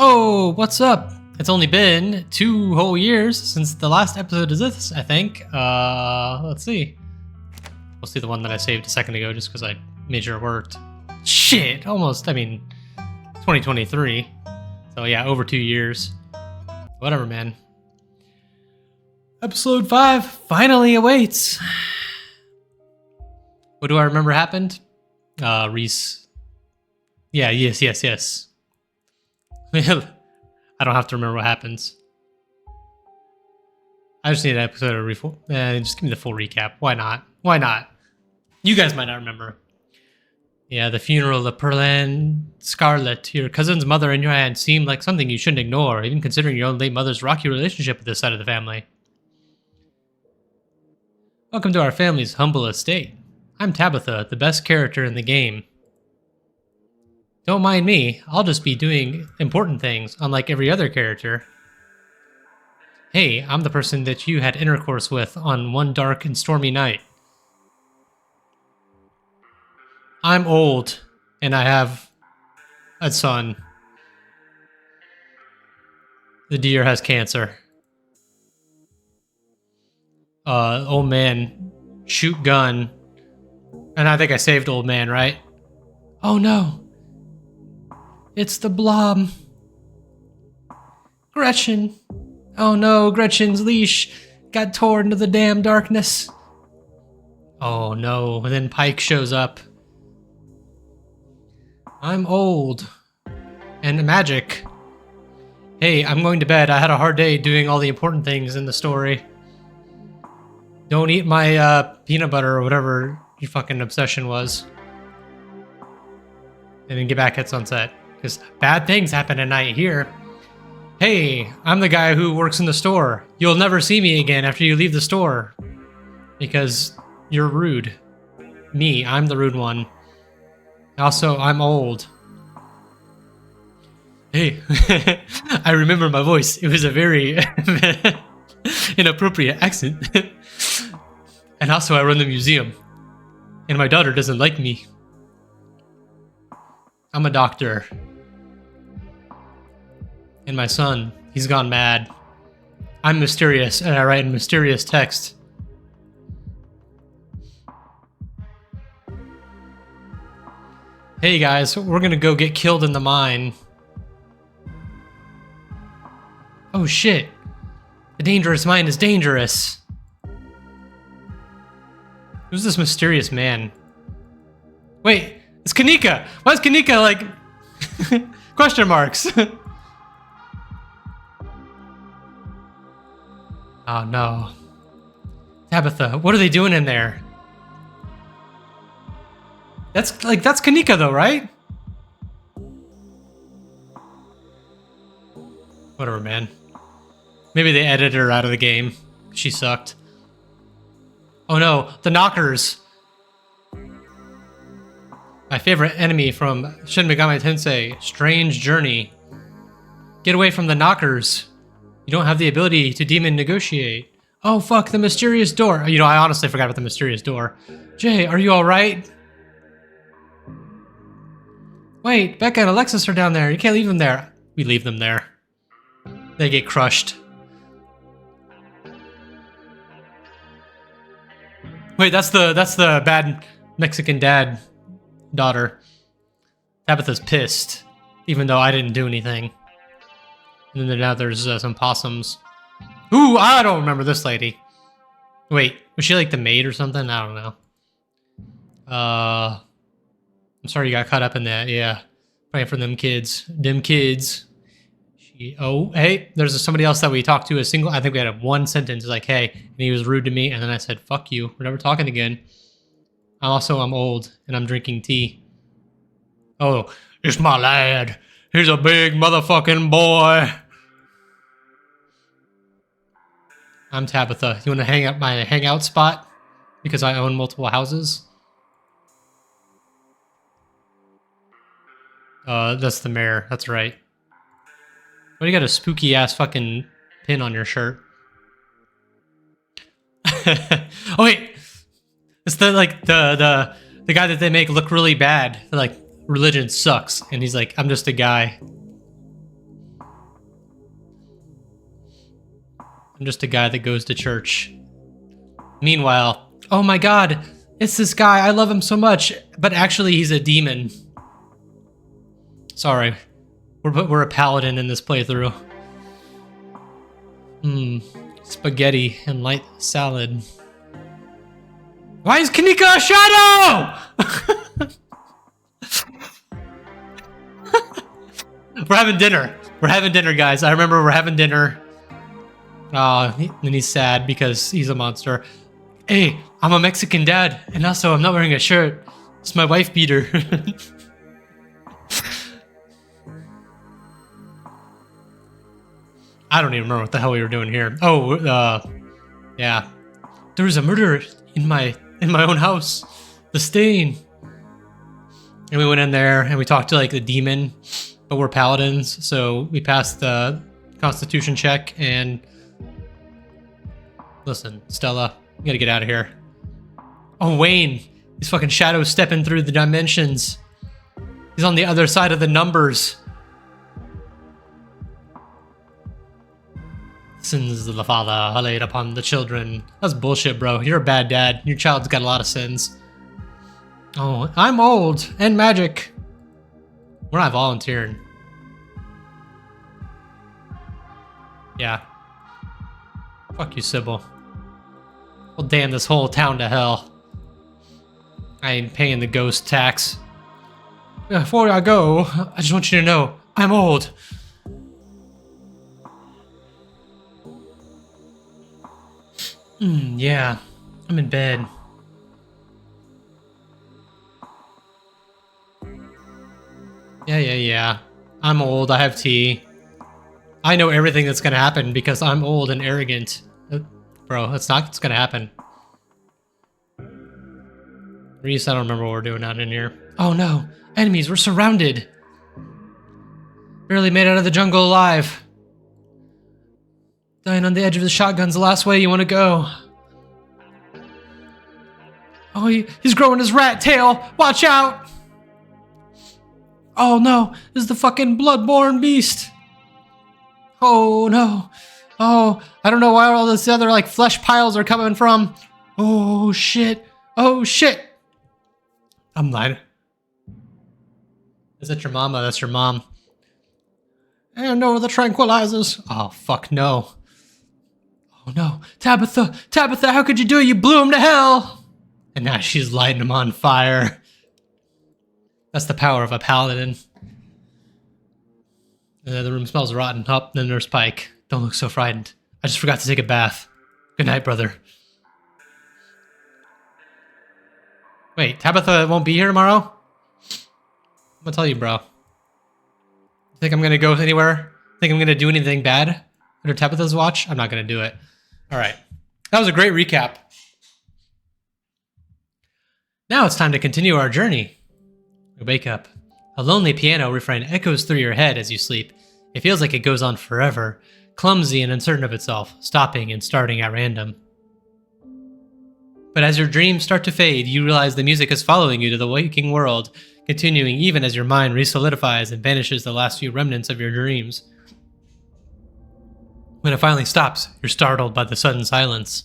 Oh, what's up? It's only been 2 whole years since the last episode of this, I think. Let's see. We'll see the one that I saved a second ago just because I made sure it worked. Shit, almost, 2023. So yeah, over 2 years. Whatever, man. Episode 5 finally awaits. What do I remember happened? Reese. Yeah, yes. I don't have to remember what happens. I just need an episode of just give me the full recap. Why not? You guys might not remember. Yeah, the funeral of Perlan Scarlet, your cousin's mother and your aunt, seemed like something you shouldn't ignore, even considering your own late mother's rocky relationship with this side of the family. Welcome to our family's humble estate. I'm Tabitha, the best character in the game. Don't mind me, I'll just be doing important things, unlike every other character. Hey, I'm the person that you had intercourse with on one dark and stormy night. I'm old, and I have a son. The deer has cancer. Old man, shoot gun. And I think I saved old man, right? Oh no. It's the blob. Gretchen. Oh no, Gretchen's leash got torn into the damn darkness. Oh no, and then Pike shows up. I'm old. And magic. Hey, I'm going to bed. I had a hard day doing all the important things in the story. Don't eat my peanut butter or whatever your fucking obsession was. And then get back at sunset. Because bad things happen at night here. Hey, I'm the guy who works in the store. You'll never see me again after you leave the store. Because you're rude. Me, I'm the rude one. Also, I'm old. Hey, I remember my voice. It was a very inappropriate accent. And also, I run the museum. And my daughter doesn't like me. I'm a doctor. And my son, he's gone mad. I'm mysterious, and I write in mysterious text. Hey guys, we're gonna go get killed in the mine. Oh shit. The dangerous mine is dangerous. Who's this mysterious man? Wait, it's Kanika! Why is Kanika like... question marks? Oh no. Tabitha, what are they doing in there? That's Kanika though, right? Whatever, man. Maybe they edited her out of the game. She sucked. Oh no, the knockers. My favorite enemy from Shin Megami Tensei, Strange Journey. Get away from the knockers. You don't have the ability to demon negotiate. Oh fuck, the mysterious door. You know, I honestly forgot about the mysterious door. Jay, are you alright? Wait, Becca and Alexis are down there. You can't leave them there. We leave them there. They get crushed. Wait, that's the bad Mexican dad daughter. Tabitha's pissed, even though I didn't do anything. And then now there's some possums. Ooh, I don't remember this lady. Wait, was she like the maid or something? I don't know. I'm sorry you got caught up in that. Yeah, praying for them kids. Oh, hey, there's somebody else that we talked to. I think we had one sentence like, hey, and he was rude to me, and then I said, fuck you, we're never talking again. I'm old, and I'm drinking tea. Oh, it's my lad. He's a big motherfucking boy. I'm Tabitha. You want to hang up my hangout spot? Because I own multiple houses? That's the mayor. That's right. Why do you got a spooky ass fucking pin on your shirt? Oh wait, it's the guy that they make look really bad. They're like, religion sucks, and he's like, I'm just a guy. I'm just a guy that goes to church. Meanwhile, oh my god, it's this guy. I love him so much, but actually he's a demon. Sorry, we're a paladin in this playthrough. Spaghetti and light salad. Why is Kanika a shadow? We're having dinner. We're having dinner, guys. I remember we're having dinner. And he's sad because he's a monster. Hey, I'm a Mexican dad, and also I'm not wearing a shirt. It's my wife beater. I don't even remember what the hell we were doing here. Oh, yeah. There was a murder in my own house. The stain. And we went in there and we talked to like the demon, but we're paladins, so we passed the constitution check. And listen, Stella, you gotta get out of here. Oh, Wayne, these fucking shadows stepping through the dimensions. He's on the other side of the numbers. Sins of the father are laid upon the children. That's bullshit, bro. You're a bad dad. Your child's got a lot of sins. Oh, I'm old and magic. We're not volunteering. Yeah. Fuck you, Sybil. Well, damn this whole town to hell. I ain't paying the ghost tax. Before I go, I just want you to know, I'm old. Yeah, I'm in bed. Yeah. I'm old, I have tea. I know everything that's gonna happen because I'm old and arrogant. Bro, it's not what's gonna happen. Reese, I don't remember what we're doing out in here. Oh no, enemies, we're surrounded. Barely made it out of the jungle alive. Dying on the edge of the shotgun's the last way you want to go. Oh, he's growing his rat tail. Watch out. Oh no, this is the fucking bloodborne beast. Oh no. Oh, I don't know where all this other like flesh piles are coming from. Oh shit. Oh shit. I'm lying. Is that your mama? That's your mom. And no, the tranquilizers. Oh fuck no. Oh no, Tabitha, how could you do it? You blew him to hell! And now she's lighting him on fire. That's the power of a paladin. The room smells rotten. Oh, then there's Pike. Don't look so frightened. I just forgot to take a bath. Good night, brother. Wait, Tabitha won't be here tomorrow? I'm gonna tell you, bro. Think I'm gonna go anywhere? Think I'm gonna do anything bad under Tabitha's watch? I'm not gonna do it. All right, that was a great recap. Now it's time to continue our journey. We wake up. A lonely piano refrain echoes through your head as you sleep. It feels like it goes on forever, clumsy and uncertain of itself, stopping and starting at random. But as your dreams start to fade, you realize the music is following you to the waking world, continuing even as your mind resolidifies and banishes the last few remnants of your dreams. When it finally stops, you're startled by the sudden silence.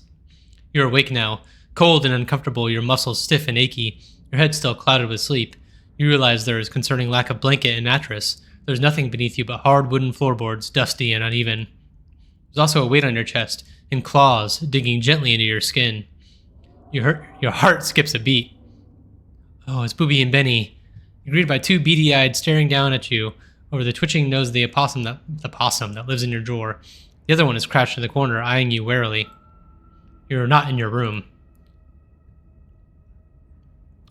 You're awake now, cold and uncomfortable, your muscles stiff and achy, your head still clouded with sleep. You realize there is concerning lack of blanket and mattress. There's nothing beneath you but hard wooden floorboards, dusty and uneven. There's also a weight on your chest, and claws digging gently into your skin. Your heart skips a beat. Oh, it's Booby and Benny. You're greeted by two beady-eyed staring down at you over the twitching nose of the possum that lives in your drawer. The other one is crouched in the corner, eyeing you warily. You're not in your room.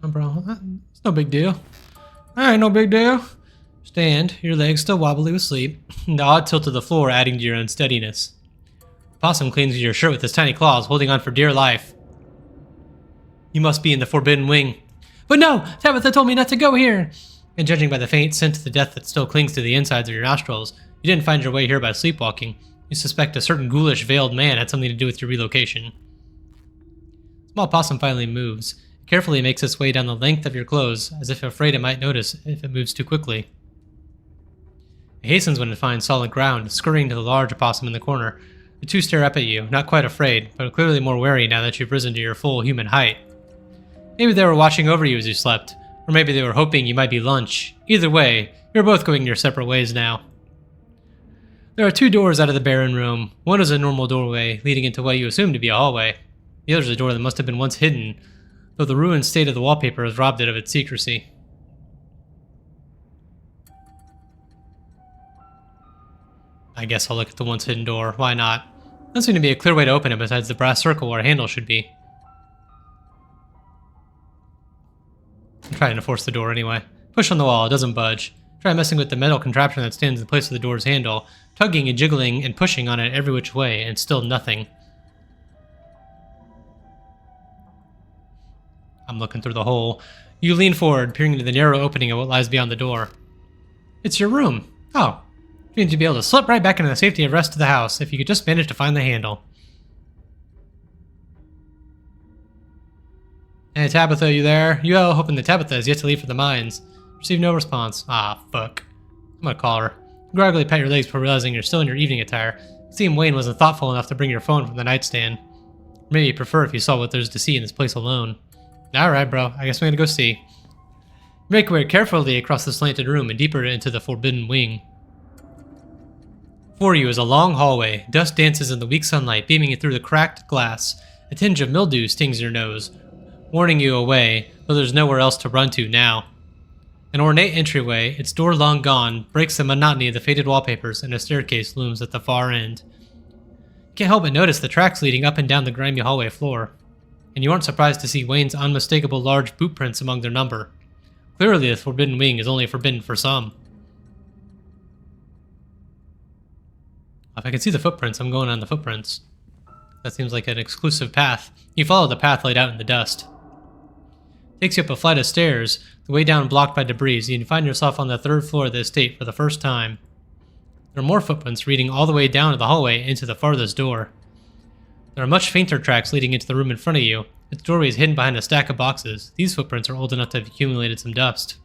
Oh, bro, it's no big deal. Alright, no big deal. Stand, your legs still wobbly with sleep, the odd tilt of the floor adding to your unsteadiness. The possum clings to your shirt with his tiny claws, holding on for dear life. You must be in the forbidden wing. But no! Tabitha told me not to go here! And judging by the faint scent of the death that still clings to the insides of your nostrils, you didn't find your way here by sleepwalking. You suspect a certain ghoulish veiled man had something to do with your relocation. Small possum finally moves. It carefully makes its way down the length of your clothes, as if afraid it might notice if it moves too quickly. It hastens when it finds solid ground, scurrying to the large opossum in the corner. The two stare up at you, not quite afraid, but clearly more wary now that you've risen to your full human height. Maybe they were watching over you as you slept, or maybe they were hoping you might be lunch. Either way, you're both going your separate ways now. There are two doors out of the barren room. One is a normal doorway, leading into what you assume to be a hallway. The other is a door that must have been once hidden, though the ruined state of the wallpaper has robbed it of its secrecy. I guess I'll look at the once hidden door. Why not? Doesn't seem to be a clear way to open it besides the brass circle where a handle should be. I'm trying to force the door anyway. Push on the wall, it doesn't budge. Try messing with the metal contraption that stands in place of the door's handle, tugging and jiggling and pushing on it every which way, and still nothing. I'm looking through the hole. You lean forward, peering into the narrow opening of what lies beyond the door. It's your room. Oh. It means you'd be able to slip right back into the safety and rest of the house if you could just manage to find the handle. Hey Tabitha, you there? You all hoping that Tabitha is yet to leave for the mines. Receive no response. Ah, fuck. I'm gonna call her. You groggily pat your legs before realizing you're still in your evening attire. It seemed Wayne wasn't thoughtful enough to bring your phone from the nightstand. Or maybe you'd prefer if you saw what there's to see in this place alone. Alright, bro. I guess I'm gonna go see. Make your way carefully across the slanted room and deeper into the forbidden wing. Before you is a long hallway. Dust dances in the weak sunlight, beaming through the cracked glass. A tinge of mildew stings your nose, warning you away, though there's nowhere else to run to now. An ornate entryway, its door long gone, breaks the monotony of the faded wallpapers, and a staircase looms at the far end. You can't help but notice the tracks leading up and down the grimy hallway floor, and you aren't surprised to see Wayne's unmistakable large boot prints among their number. Clearly the forbidden wing is only forbidden for some. If I can see the footprints, I'm going on the footprints. That seems like an exclusive path. You follow the path laid out in the dust. It takes you up a flight of stairs, the way down blocked by debris, and you find yourself on the third floor of the estate for the first time. There are more footprints leading all the way down to the hallway into the farthest door. There are much fainter tracks leading into the room in front of you. Its doorway is hidden behind a stack of boxes. These footprints are old enough to have accumulated some dust.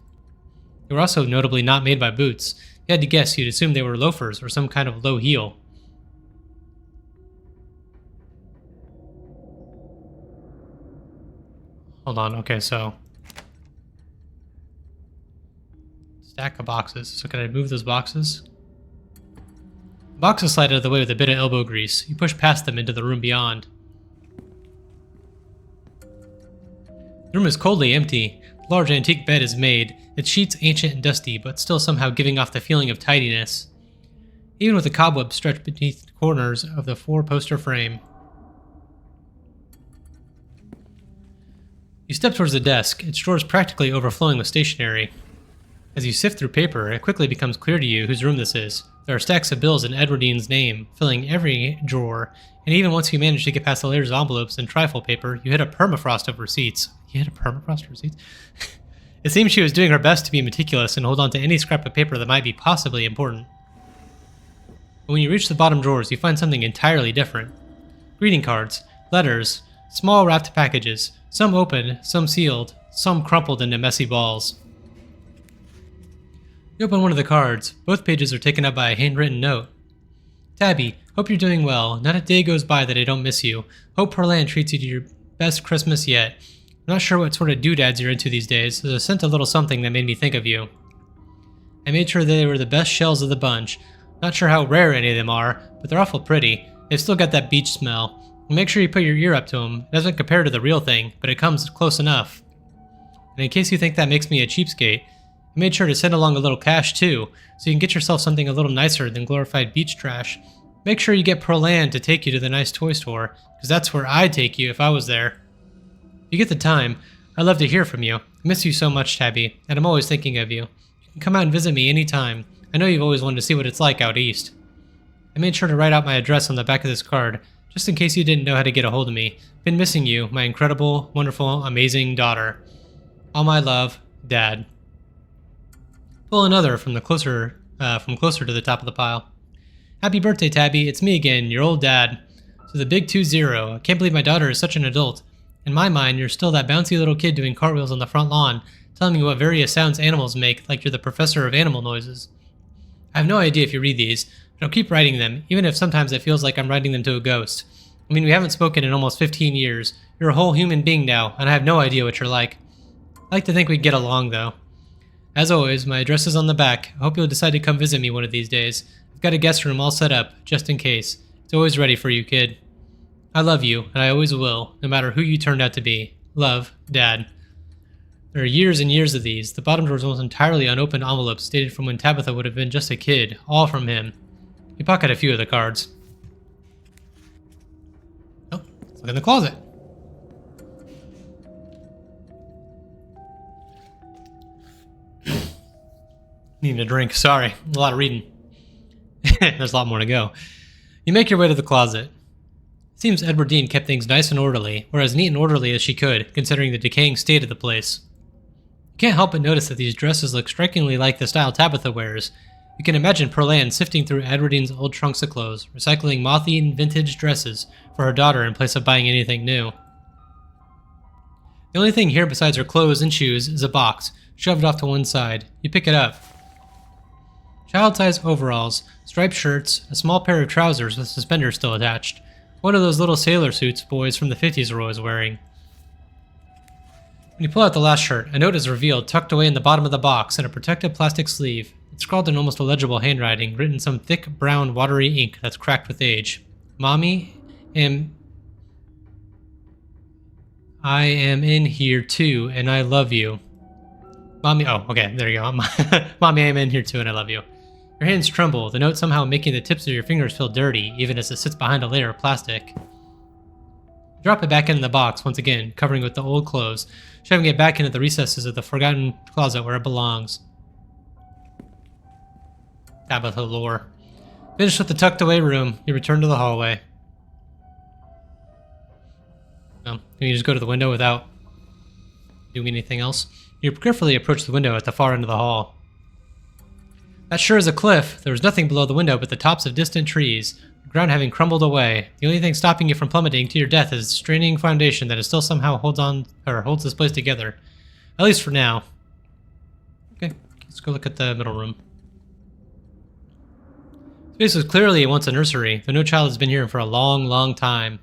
They were also notably not made by boots. If you had to guess, you'd assume they were loafers or some kind of low heel. Hold on, okay, so... stack of boxes. So can I move those boxes? The boxes slide out of the way with a bit of elbow grease. You push past them into the room beyond. The room is coldly empty. The large antique bed is made, its sheets ancient and dusty, but still somehow giving off the feeling of tidiness, even with the cobwebs stretched beneath the corners of the four-poster frame. You step towards the desk, its drawers practically overflowing with stationery. As you sift through paper, it quickly becomes clear to you whose room this is. There are stacks of bills in Edwardine's name, filling every drawer, and even once you manage to get past the layers of envelopes and trifle paper, you hit a permafrost of receipts. You hit a permafrost of receipts? It seems she was doing her best to be meticulous and hold on to any scrap of paper that might be possibly important. But when you reach the bottom drawers, you find something entirely different. Greeting cards, letters, small wrapped packages, some open, some sealed, some crumpled into messy balls. You open one of the cards. Both pages are taken up by a handwritten note. Tabby, hope you're doing well. Not a day goes by that I don't miss you. Hope Perlan treats you to your best Christmas yet. I'm not sure what sort of doodads you're into these days, so I sent a little something that made me think of you. I made sure they were the best shells of the bunch. Not sure how rare any of them are, but they're awful pretty. They've still got that beach smell. And make sure you put your ear up to them. It doesn't compare to the real thing, but it comes close enough. And in case you think that makes me a cheapskate, I made sure to send along a little cash too, so you can get yourself something a little nicer than glorified beach trash. Make sure you get Perlan to take you to the nice toy store, because that's where I'd take you if I was there. If you get the time, I'd love to hear from you. I miss you so much, Tabby, and I'm always thinking of you. You can come out and visit me anytime. I know you've always wanted to see what it's like out east. I made sure to write out my address on the back of this card, just in case you didn't know how to get a hold of me. Been missing you, my incredible, wonderful, amazing daughter. All my love, Dad. Pull another from closer to the top of the pile. Happy birthday, Tabby. It's me again, your old dad. So the big 2-0. I can't believe my daughter is such an adult. In my mind, you're still that bouncy little kid doing cartwheels on the front lawn, telling me what various sounds animals make, like you're the professor of animal noises. I have no idea if you read these, but I'll keep writing them, even if sometimes it feels like I'm writing them to a ghost. I mean, we haven't spoken in almost 15 years. You're a whole human being now, and I have no idea what you're like. I like to think we'd get along, though. As always, my address is on the back. I hope you'll decide to come visit me one of these days. I've got a guest room all set up, just in case. It's always ready for you, kid. I love you, and I always will, no matter who you turned out to be. Love, Dad. There are years and years of these. The bottom drawer is almost entirely unopened envelopes dated from when Tabitha would have been just a kid, all from him. He pocketed a few of the cards. Oh, let's look in the closet. Needing a drink, sorry. A lot of reading. There's a lot more to go. You make your way to the closet. It seems Edwardine kept things nice and orderly, or as neat and orderly as she could, considering the decaying state of the place. You can't help but notice that these dresses look strikingly like the style Tabitha wears. You can imagine Pearl Ann sifting through Edwardine's old trunks of clothes, recycling moth-eaten vintage dresses for her daughter in place of buying anything new. The only thing here besides her clothes and shoes is a box, shoved off to one side. You pick it up. Child-sized overalls, striped shirts, a small pair of trousers with suspenders still attached. One of those little sailor suits boys from the 50s were always wearing. When you pull out the last shirt, a note is revealed tucked away in the bottom of the box in a protective plastic sleeve. It's scrawled in almost illegible handwriting, written in some thick, brown, watery ink that's cracked with age. I am in here too, and I love you. Mommy, oh, okay, there you go. Mommy, I am in here too, and I love you. Your hands tremble, the note somehow making the tips of your fingers feel dirty, even as it sits behind a layer of plastic. You drop it back into the box once again, covering it with the old clothes, shoving it back into the recesses of the forgotten closet where it belongs. Tabitha lore. Finished with the tucked away room, you return to the hallway. Can you just go to the window without doing anything else? You carefully approach the window at the far end of the hall. That sure is a cliff. There was nothing below the window but the tops of distant trees, the ground having crumbled away. The only thing stopping you from plummeting to your death is a straining foundation that still somehow holds this place together. At least for now. Okay, let's go look at the middle room. This place was clearly once a nursery, though no child has been here for a long, long time.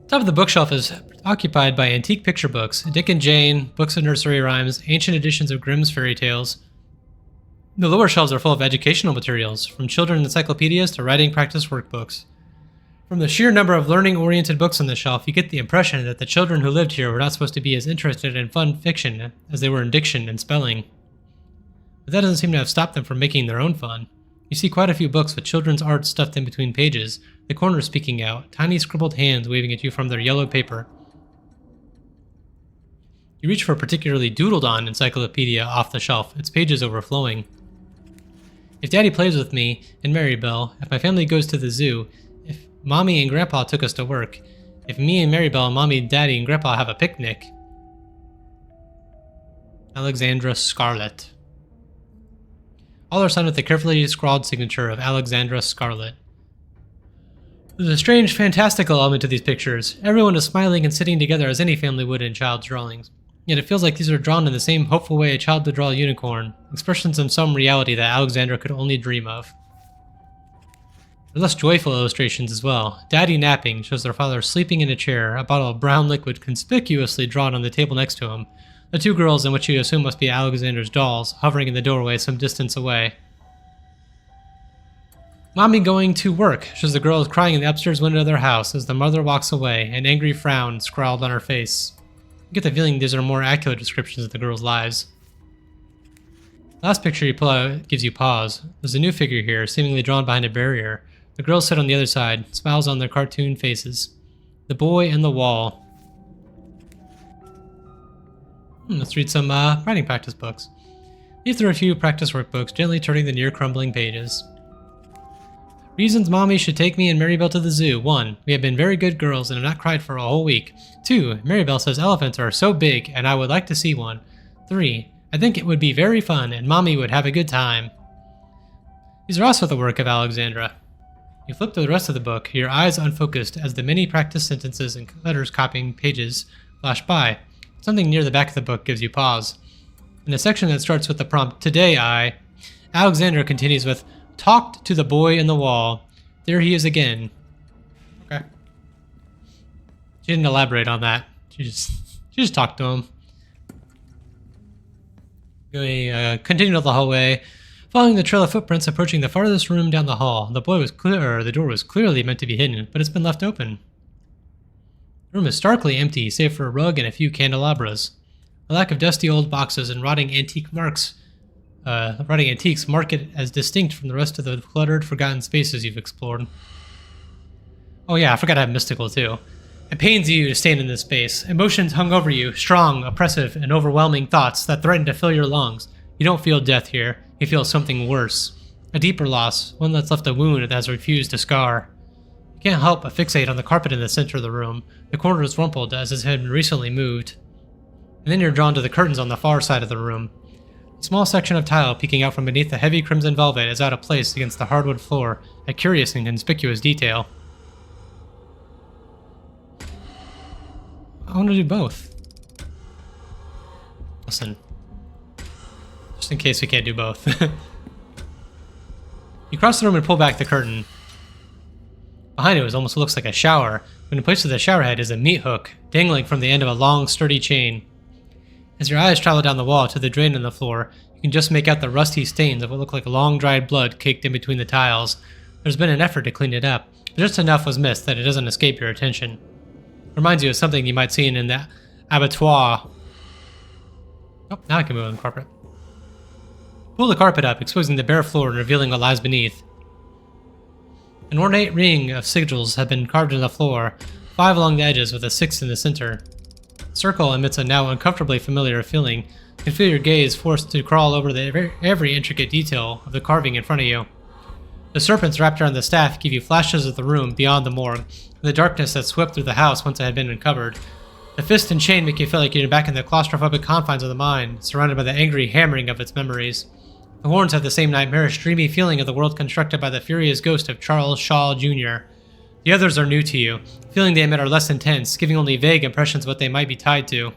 The top of the bookshelf is occupied by antique picture books, Dick and Jane, books of nursery rhymes, ancient editions of Grimm's fairy tales. The lower shelves are full of educational materials, from children's encyclopedias to writing practice workbooks. From the sheer number of learning-oriented books on the shelf, you get the impression that the children who lived here were not supposed to be as interested in fun fiction as they were in diction and spelling. But that doesn't seem to have stopped them from making their own fun. You see quite a few books with children's art stuffed in between pages, the corners speaking out, tiny scribbled hands waving at you from their yellow paper. You reach for a particularly doodled-on encyclopedia off the shelf, its pages overflowing. If Daddy plays with me and Marybelle, if my family goes to the zoo, if Mommy and Grandpa took us to work, if me and Marybelle and Mommy, Daddy, and Grandpa have a picnic. Alexandra Scarlet. All are signed with the carefully scrawled signature of Alexandra Scarlet. There's a strange, fantastical element to these pictures. Everyone is smiling and sitting together as any family would in child's drawings. Yet it feels like these are drawn in the same hopeful way a child would draw a unicorn, expressions of some reality that Alexandra could only dream of. There are less joyful illustrations as well. Daddy napping shows their father sleeping in a chair, a bottle of brown liquid conspicuously drawn on the table next to him. The two girls, in which you assume must be Alexander's dolls, hovering in the doorway some distance away. Mommy going to work shows the girls crying in the upstairs window of their house as the mother walks away, an angry frown scrawled on her face. You get the feeling these are more accurate descriptions of the girls' lives. The last picture you pull out gives you pause. There's a new figure here, seemingly drawn behind a barrier. The girls sit on the other side, smiles on their cartoon faces. The boy and the wall. Let's read some writing practice books. Leaf through a few practice workbooks, gently turning the near-crumbling pages. Reasons Mommy should take me and Marybelle to the zoo. 1. We have been very good girls and have not cried for a whole week. 2. Marybelle says elephants are so big and I would like to see one. 3. I think it would be very fun and Mommy would have a good time. These are also the work of Alexandra. You flip to the rest of the book, your eyes unfocused as the many practice sentences and letters copying pages flash by. Something near the back of the book gives you pause. In a section that starts with the prompt, "Today I," Alexandra continues with, "Talked to the boy in the wall. There he is again." Okay. She didn't elaborate on that. She just talked to him. Going, continue to the hallway, following the trail of footprints approaching the farthest room down the hall. The door was clearly meant to be hidden, but it's been left open. The room is starkly empty, save for a rug and a few candelabras. A lack of dusty old boxes and rotting antiques mark it as distinct from the rest of the cluttered, forgotten spaces you've explored. Oh yeah, I forgot to have mystical too. It pains you to stand in this space. Emotions hung over you, strong, oppressive, and overwhelming thoughts that threaten to fill your lungs. You don't feel death here. You feel something worse. A deeper loss, one that's left a wound that has refused to scar. You can't help but fixate on the carpet in the center of the room. The corner is rumpled as it had been recently moved. And then you're drawn to the curtains on the far side of the room. A small section of tile peeking out from beneath the heavy crimson velvet is out of place against the hardwood floor, a curious and conspicuous detail. I want to do both. Listen. Just in case we can't do both. You cross the room and pull back the curtain. Behind it almost looks like a shower, but in place of the shower head is a meat hook, dangling from the end of a long, sturdy chain. As your eyes travel down the wall to the drain in the floor, you can just make out the rusty stains of what look like long dried blood caked in between the tiles. There's been an effort to clean it up, but just enough was missed that it doesn't escape your attention. Reminds you of something you might see in the abattoir. Oh, now I can move on the carpet. Pull the carpet up, exposing the bare floor and revealing what lies beneath. An ornate ring of sigils have been carved in the floor, 5 along the edges with a 6th in the center. The circle emits a now uncomfortably familiar feeling. You can feel your gaze forced to crawl over every intricate detail of the carving in front of you. The serpents wrapped around the staff give you flashes of the room beyond the morgue, and the darkness that swept through the house once it had been uncovered. The fist and chain make you feel like you're back in the claustrophobic confines of the mind, surrounded by the angry hammering of its memories. The horns have the same nightmarish, dreamy feeling of the world constructed by the furious ghost of Charles Shaw Jr. The others are new to you. Feeling they emit are less intense, giving only vague impressions of what they might be tied to.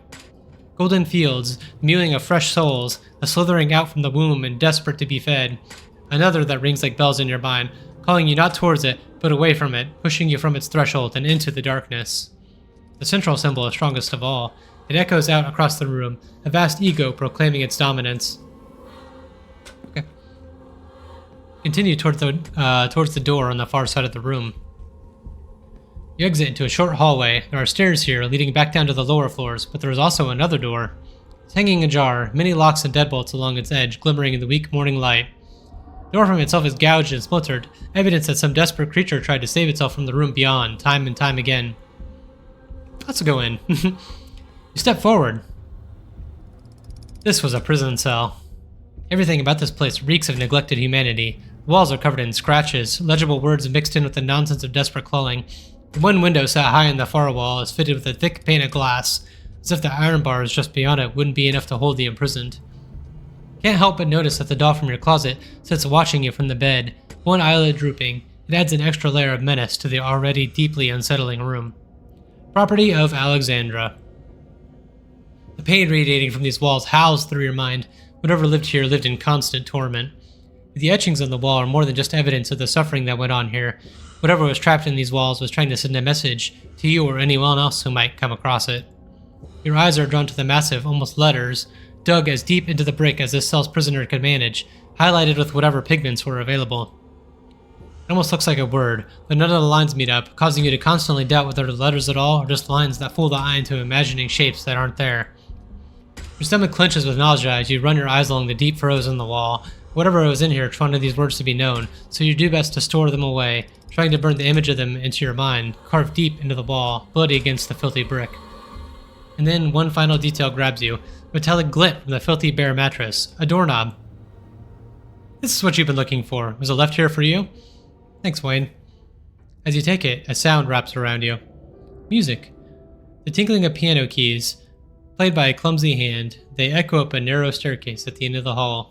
Golden fields, the mewing of fresh souls, the slithering out from the womb and desperate to be fed. Another that rings like bells in your mind, calling you not towards it, but away from it, pushing you from its threshold and into the darkness. The central symbol is strongest of all. It echoes out across the room, a vast ego proclaiming its dominance. Okay. Continue towards the door on the far side of the room. You exit into a short hallway. There are stairs here leading back down to the lower floors, but there is also another door. It's hanging ajar, many locks and deadbolts along its edge glimmering in the weak morning light. The door from itself is gouged and splintered, evidence that some desperate creature tried to save itself from the room beyond, time and time again. Let's go in. You step forward. This was a prison cell. Everything about this place reeks of neglected humanity. The walls are covered in scratches, legible words mixed in with the nonsense of desperate clawing. The one window set high in the far wall is fitted with a thick pane of glass, as if the iron bars just beyond it wouldn't be enough to hold the imprisoned. Can't help but notice that the doll from your closet sits watching you from the bed, one eyelid drooping. It adds an extra layer of menace to the already deeply unsettling room. Property of Alexandra. The pain radiating from these walls howls through your mind. Whatever lived here lived in constant torment. The etchings on the wall are more than just evidence of the suffering that went on here. Whatever was trapped in these walls was trying to send a message to you or anyone else who might come across it. Your eyes are drawn to the massive, almost letters, dug as deep into the brick as this cell's prisoner could manage, highlighted with whatever pigments were available. It almost looks like a word, but none of the lines meet up, causing you to constantly doubt whether they're letters at all or just lines that fool the eye into imagining shapes that aren't there. Your stomach clenches with nausea as you run your eyes along the deep furrows in the wall. Whatever was in here wanted these words to be known, so you do best to store them away, trying to burn the image of them into your mind, carved deep into the wall, bloody against the filthy brick. And then one final detail grabs you, a metallic glint from the filthy bare mattress, a doorknob. This is what you've been looking for. Was it left here for you? Thanks, Wayne. As you take it, a sound wraps around you. Music. The tinkling of piano keys, played by a clumsy hand, they echo up a narrow staircase at the end of the hall.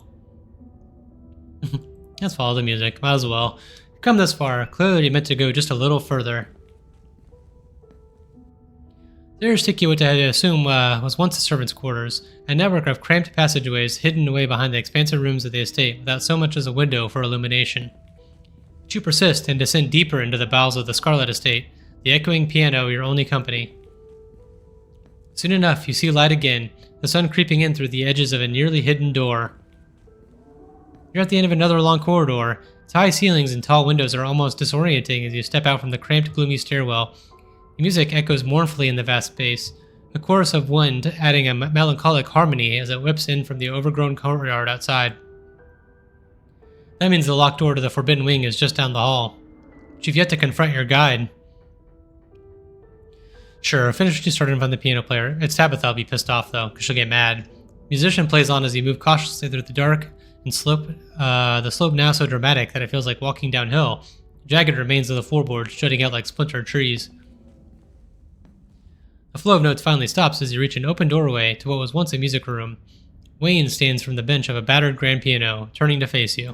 Let's follow the music, might as well. Come this far, clearly meant to go just a little further. Stairs take you what I assume was once the servants' quarters, a network of cramped passageways hidden away behind the expansive rooms of the estate without so much as a window for illumination. But you persist and descend deeper into the bowels of the Scarlet estate, the echoing piano your only company. Soon enough, you see light again, the sun creeping in through the edges of a nearly hidden door. You're at the end of another long corridor. Its high ceilings and tall windows are almost disorienting as you step out from the cramped, gloomy stairwell. The music echoes mournfully in the vast space, a chorus of wind adding a melancholic harmony as it whips in from the overgrown courtyard outside. That means the locked door to the Forbidden Wing is just down the hall, but you've yet to confront your guide. Sure, finish what you started from the piano player. It's Tabitha will be pissed off though, because she'll get mad. The musician plays on as you move cautiously through the dark and slope, the slope now so dramatic that it feels like walking downhill. Jagged remains of the floorboards jutting out like splintered trees. The flow of notes finally stops as you reach an open doorway to what was once a music room. Wayne stands from the bench of a battered grand piano, turning to face you.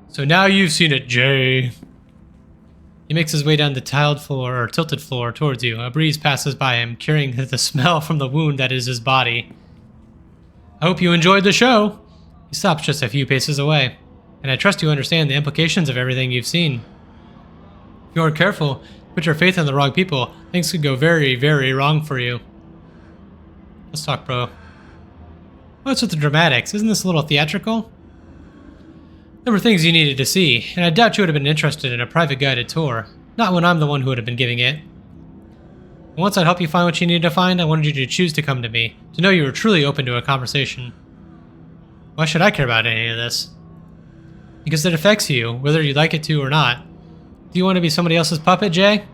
So now you've seen it, Jay. He makes his way down the tiled floor, or tilted floor, towards you. A breeze passes by him, carrying the smell from the wound that is his body. I hope you enjoyed the show. He stops just a few paces away, and I trust you understand the implications of everything you've seen. If you aren't careful, put your faith in the wrong people, things could go very, very wrong for you. Let's talk, bro. What's with the dramatics? Isn't this a little theatrical? There were things you needed to see, and I doubt you would have been interested in a private guided tour. Not when I'm the one who would have been giving it. And once I'd help you find what you needed to find, I wanted you to choose to come to me, to know you were truly open to a conversation. Why should I care about any of this? Because it affects you, whether you like it to or not. Do you want to be somebody else's puppet, Jay?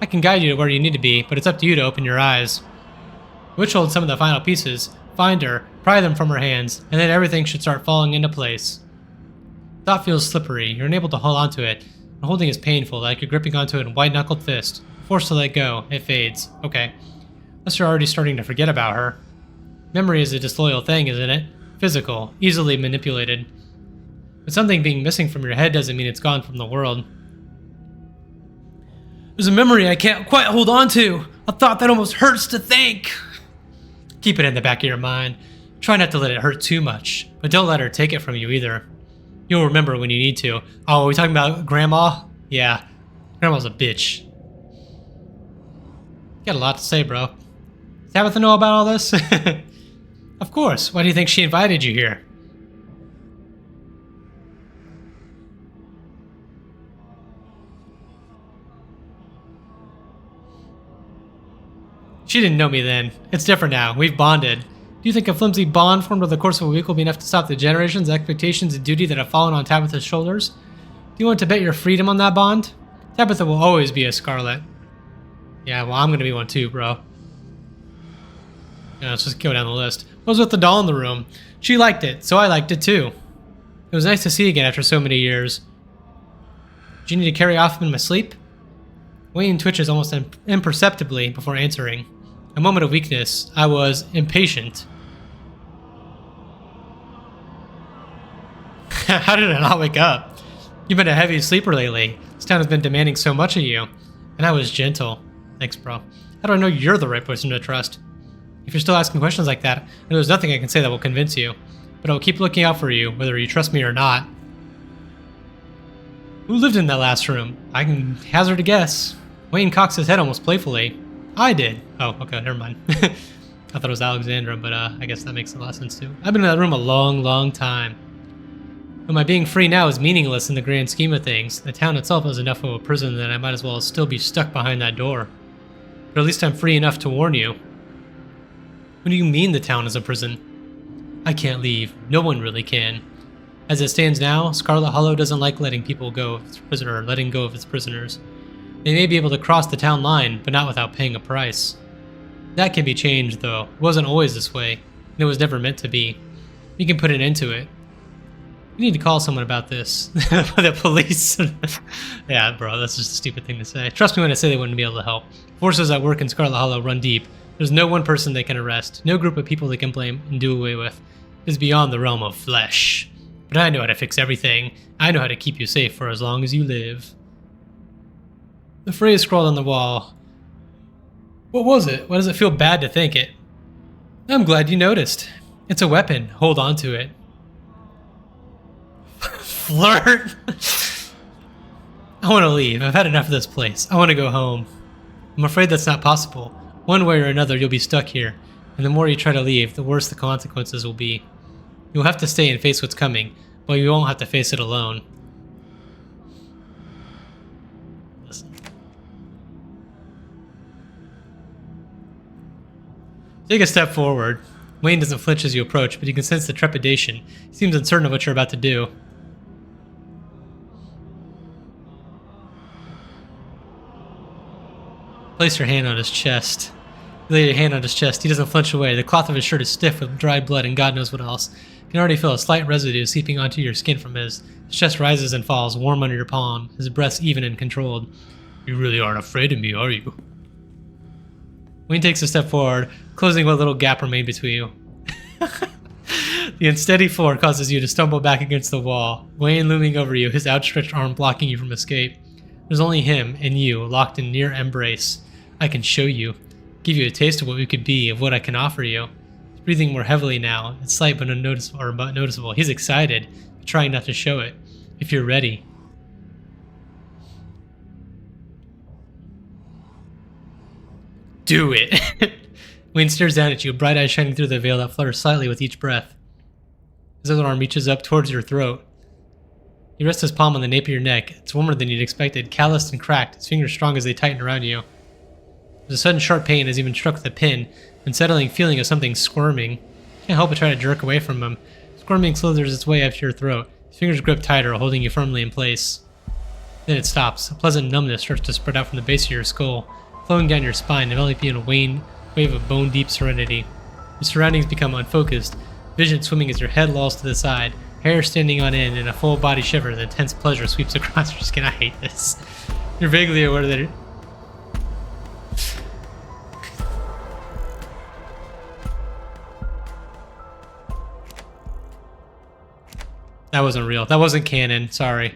I can guide you to where you need to be, but it's up to you to open your eyes. The witch holds some of the final pieces, find her, pry them from her hands, and then everything should start falling into place. Thought feels slippery, you're unable to hold onto it, and holding is painful, like you're gripping onto it in white-knuckled fist. Forced to let go, it fades. Okay. Unless you're already starting to forget about her. Memory is a disloyal thing, isn't it? Physical, easily manipulated. But something being missing from your head doesn't mean it's gone from the world. There's a memory I can't quite hold on to. A thought that almost hurts to think. Keep it in the back of your mind. Try not to let it hurt too much, but don't let her take it from you either. You'll remember when you need to. Oh, are we talking about Grandma? Yeah. Grandma's a bitch. You got a lot to say, bro. Does Tabitha know about all this? Of course. Why do you think she invited you here? She didn't know me then. It's different now. We've bonded. Do you think a flimsy bond formed over the course of a week will be enough to stop the generations, expectations, and duty that have fallen on Tabitha's shoulders? Do you want to bet your freedom on that bond? Tabitha will always be a Scarlet. Yeah, well, I'm gonna be one too, bro. Yeah, let's just go down the list. What was with the doll in the room? She liked it, so I liked it too. It was nice to see again after so many years. Did you need to carry off in my sleep? Wayne twitches almost imperceptibly before answering. A moment of weakness. I was impatient. How did I not wake up? You've been a heavy sleeper lately. This town has been demanding so much of you. And I was gentle. Thanks, bro. How do I know you're the right person to trust? If you're still asking questions like that, then there's nothing I can say that will convince you. But I will keep looking out for you, whether you trust me or not. Who lived in that last room? I can hazard a guess. Wayne cocks his head almost playfully. I did. Oh, okay, never mind. I thought it was Alexandra, but I guess that makes a lot of sense too. I've been in that room a long, long time. But my being free now is meaningless in the grand scheme of things. The town itself is enough of a prison that I might as well still be stuck behind that door. But at least I'm free enough to warn you. What do you mean the town is a prison? I can't leave. No one really can. As it stands now, Scarlet Hollow doesn't like letting people go of its prisoner, or letting go of its prisoners. They may be able to cross the town line, but not without paying a price. That can be changed, though. It wasn't always this way, and it was never meant to be. We can put an end to it. We need to call someone about this. The police. Yeah, bro, that's just a stupid thing to say. Trust me when I say they wouldn't be able to help. Forces at work in Scarlet Hollow run deep. There's no one person they can arrest, no group of people they can blame and do away with. It is beyond the realm of flesh. But I know how to fix everything. I know how to keep you safe for as long as you live. The phrase scrawled on the wall. What was it? Why does it feel bad to think it? I'm glad you noticed. It's a weapon. Hold on to it. Flirt? I want to leave. I've had enough of this place. I want to go home. I'm afraid that's not possible. One way or another, you'll be stuck here. And the more you try to leave, the worse the consequences will be. You'll have to stay and face what's coming, but you won't have to face it alone. Listen. Take a step forward. Wayne doesn't flinch as you approach, but you can sense the trepidation. He seems uncertain of what you're about to do. Place your hand on his chest. You lay your hand on his chest. He doesn't flinch away. The cloth of his shirt is stiff with dried blood and God knows what else. You can already feel a slight residue seeping onto your skin from his. His chest rises and falls, warm under your palm. His breath's even and controlled. You really aren't afraid of me, are you? Wayne takes a step forward, closing what little gap remained between you. The unsteady floor causes you to stumble back against the wall. Wayne looming over you, his outstretched arm blocking you from escape. There's only him and you, locked in near embrace. I can show you. Give you a taste of what we could be, of what I can offer you. He's breathing more heavily now. It's slight but noticeable. He's excited, but trying not to show it. If you're ready. Do it! Wayne stares down at you, bright eyes shining through the veil that flutters slightly with each breath. His other arm reaches up towards your throat. He rests his palm on the nape of your neck. It's warmer than you'd expected, calloused and cracked, his fingers strong as they tighten around you. There's a sudden sharp pain as you've been struck with a pin, unsettling feeling of something squirming. You can't help but try to jerk away from him. Squirming slithers its way up to your throat. His fingers grip tighter, holding you firmly in place. Then it stops. A pleasant numbness starts to spread out from the base of your skull, flowing down your spine, enveloping in a wave of bone-deep serenity. Your surroundings become unfocused, vision swimming as your head lolls to the side, hair standing on end, and a full-body shiver of intense pleasure sweeps across your skin. I hate this. You're vaguely aware that that wasn't real. That wasn't canon. Sorry.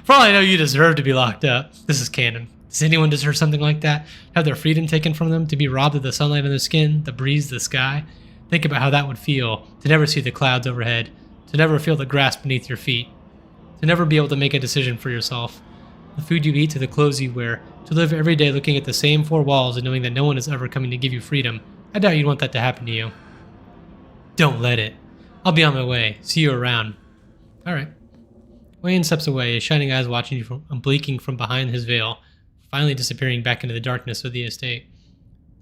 For all I know, you deserve to be locked up. This is canon. Does anyone deserve something like that? Have their freedom taken from them? To be robbed of the sunlight on their skin, the breeze, the sky? Think about how that would feel. To never see the clouds overhead. To never feel the grass beneath your feet. To never be able to make a decision for yourself. The food you eat to the clothes you wear. To live every day looking at the same four walls and knowing that no one is ever coming to give you freedom. I doubt you'd want that to happen to you. Don't let it. I'll be on my way. See you around. Alright. Wayne steps away, his shining eyes watching you from blinking from behind his veil, finally disappearing back into the darkness of the estate.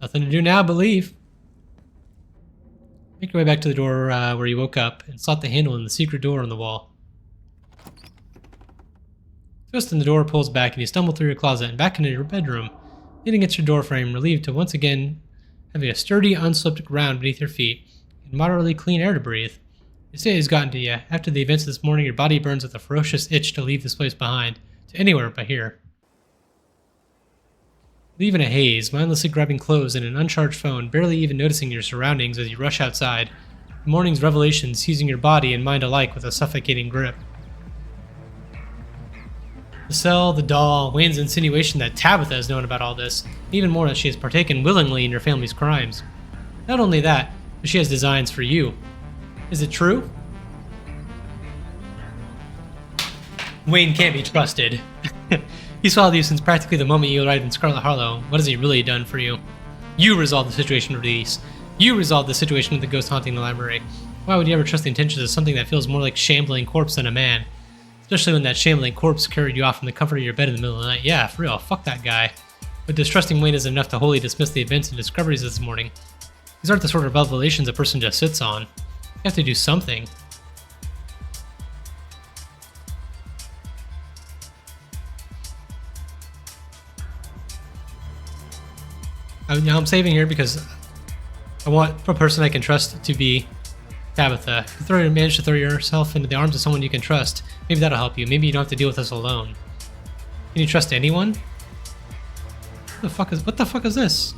Nothing to do now but leave. Make your way back to the door where you woke up and slot the handle in the secret door on the wall. Twisting the door pulls back and you stumble through your closet and back into your bedroom, leaning against your door frame, relieved to once again having a sturdy, unslipped ground beneath your feet and moderately clean air to breathe. The city has gotten to you. After the events of this morning, your body burns with a ferocious itch to leave this place behind, to anywhere but here. Leave in a haze, mindlessly grabbing clothes and an uncharged phone, barely even noticing your surroundings as you rush outside. The morning's revelations seizing your body and mind alike with a suffocating grip. The cell, the doll, Wayne's insinuation that Tabitha has known about all this, even more that she has partaken willingly in your family's crimes. Not only that, but she has designs for you. Is it true? Wayne can't be trusted. He's followed you since practically the moment you arrived in Scarlet Harlow. What has he really done for you? You resolved the situation with Elise. You resolved the situation with the ghost haunting the library. Why would you ever trust the intentions of something that feels more like shambling corpse than a man? Especially when that shambling corpse carried you off from the comfort of your bed in the middle of the night. Yeah, for real, fuck that guy. But distrusting Wayne is enough to wholly dismiss the events and discoveries this morning. These aren't the sort of revelations a person just sits on. You have to do something. I'm saving here because I want a person I can trust to be Tabitha. If you manage to throw yourself into the arms of someone you can trust, maybe that'll help you. Maybe you don't have to deal with this alone. Can you trust anyone? What the fuck is this?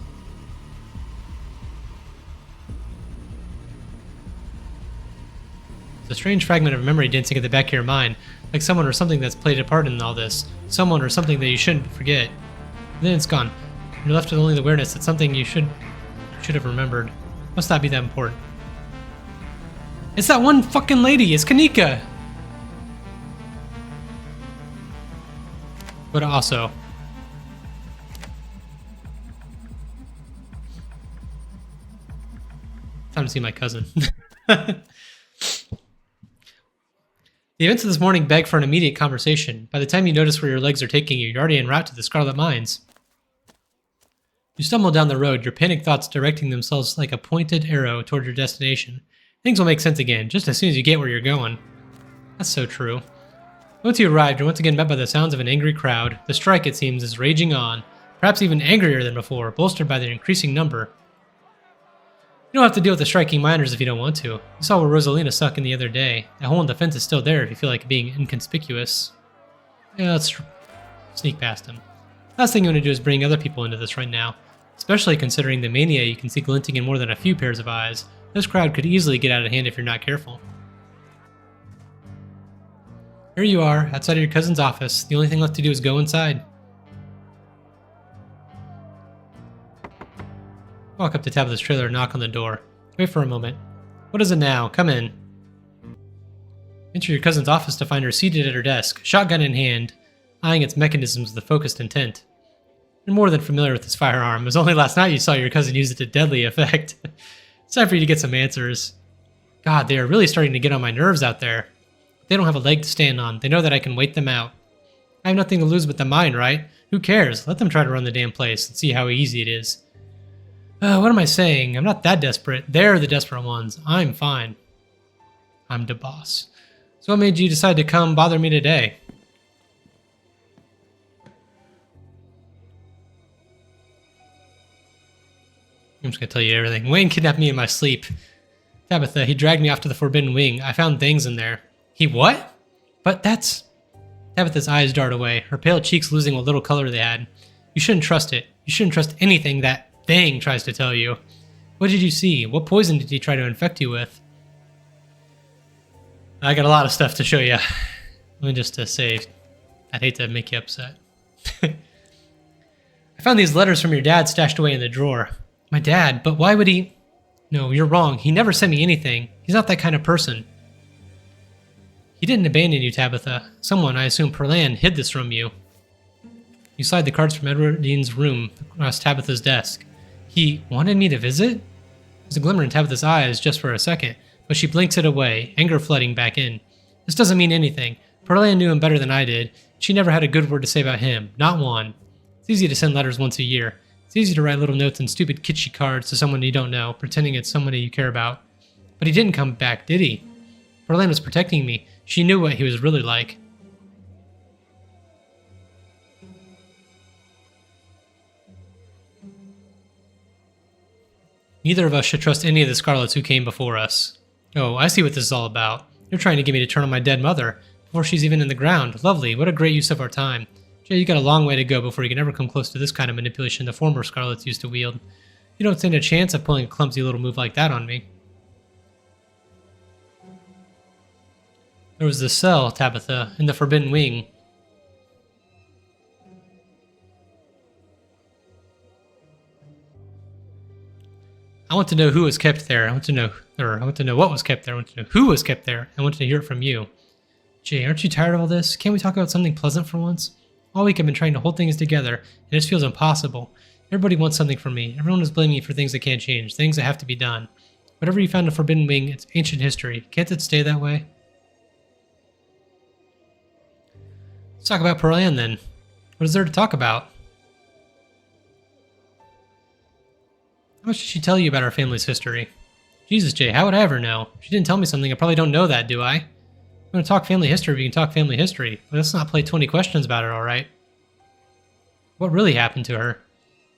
It's a strange fragment of memory dancing at the back of your mind, like someone or something that's played a part in all this. Someone or something that you shouldn't forget. then it's gone. You're left with only the awareness that something you should have remembered. Must not be that important. It's that one fucking lady. It's Kanika. But also, time to see my cousin. The events of this morning beg for an immediate conversation. By the time you notice where your legs are taking you, you're already en route to the Scarlet Mines. You stumble down the road, your panicked thoughts directing themselves like a pointed arrow toward your destination. Things will make sense again, just as soon as you get where you're going. That's so true. Once you arrived, you're once again met by the sounds of an angry crowd. The strike, it seems, is raging on, perhaps even angrier than before, bolstered by their increasing number. You don't have to deal with the striking miners if you don't want to. You saw where Rosalina stuck in the other day. That hole in the fence is still there if you feel like being inconspicuous. Yeah, let's sneak past him. Last thing you want to do is bring other people into this right now, especially considering the mania you can see glinting in more than a few pairs of eyes. This crowd could easily get out of hand if you're not careful. Here you are, outside of your cousin's office. The only thing left to do is go inside. Walk up to Tabitha's trailer and knock on the door. Wait for a moment. What is it now? Come in. Enter your cousin's office to find her seated at her desk, shotgun in hand, eyeing its mechanisms with focused intent. You're more than familiar with this firearm. It was only last night you saw your cousin use it to deadly effect. It's time for you to get some answers. God, they are really starting to get on my nerves out there. They don't have a leg to stand on. They know that I can wait them out. I have nothing to lose but the mine, right? Who cares? Let them try to run the damn place and see how easy it is. What am I saying? I'm not that desperate. They're the desperate ones. I'm fine. I'm the boss. So what made you decide to come bother me today? I'm just gonna tell you everything. Wayne kidnapped me in my sleep. Tabitha, he dragged me off to the Forbidden Wing. I found things in there. He what? But that's... Tabitha's eyes dart away, her pale cheeks losing what little color they had. You shouldn't trust it. You shouldn't trust anything that thing tries to tell you. What did you see? What poison did he try to infect you with? I got a lot of stuff to show you. Let me just say, I'd hate to make you upset. I found these letters from your dad stashed away in the drawer. My dad? But why would he... No, you're wrong. He never sent me anything. He's not that kind of person. He didn't abandon you, Tabitha. Someone, I assume Perlan, hid this from you. You slide the cards from Edward Dean's room across Tabitha's desk. He wanted me to visit? There's a glimmer in Tabitha's eyes just for a second, but she blinks it away, anger flooding back in. This doesn't mean anything. Perlan knew him better than I did. She never had a good word to say about him. Not one. It's easy to send letters once a year. It's easy to write little notes and stupid kitschy cards to someone you don't know, pretending it's somebody you care about. But he didn't come back, did he? Perlan was protecting me. She knew what he was really like. Neither of us should trust any of the Scarlets who came before us. Oh, I see what this is all about. You're trying to get me to turn on my dead mother, before she's even in the ground. Lovely, what a great use of our time. Jay, you got a long way to go before you can ever come close to this kind of manipulation the former Scarlets used to wield. You don't stand a chance of pulling a clumsy little move like that on me. There was the cell, Tabitha, in the Forbidden Wing. I want to know who was kept there. I want to know what was kept there. I want to know who was kept there. I want to hear it from you. Jay, aren't you tired of all this? Can't we talk about something pleasant for once? All week I've been trying to hold things together, and it just feels impossible. Everybody wants something from me. Everyone is blaming me for things that can't change, things that have to be done. Whatever you found in Forbidden Wing, it's ancient history. Can't it stay that way? Let's talk about Perlan then. What is there to talk about? How much did she tell you about our family's history? Jesus, Jay, how would I ever know? If she didn't tell me something, I probably don't know that, do I? If you want to talk family history, we can talk family history. But let's not play 20 questions about it, alright? What really happened to her?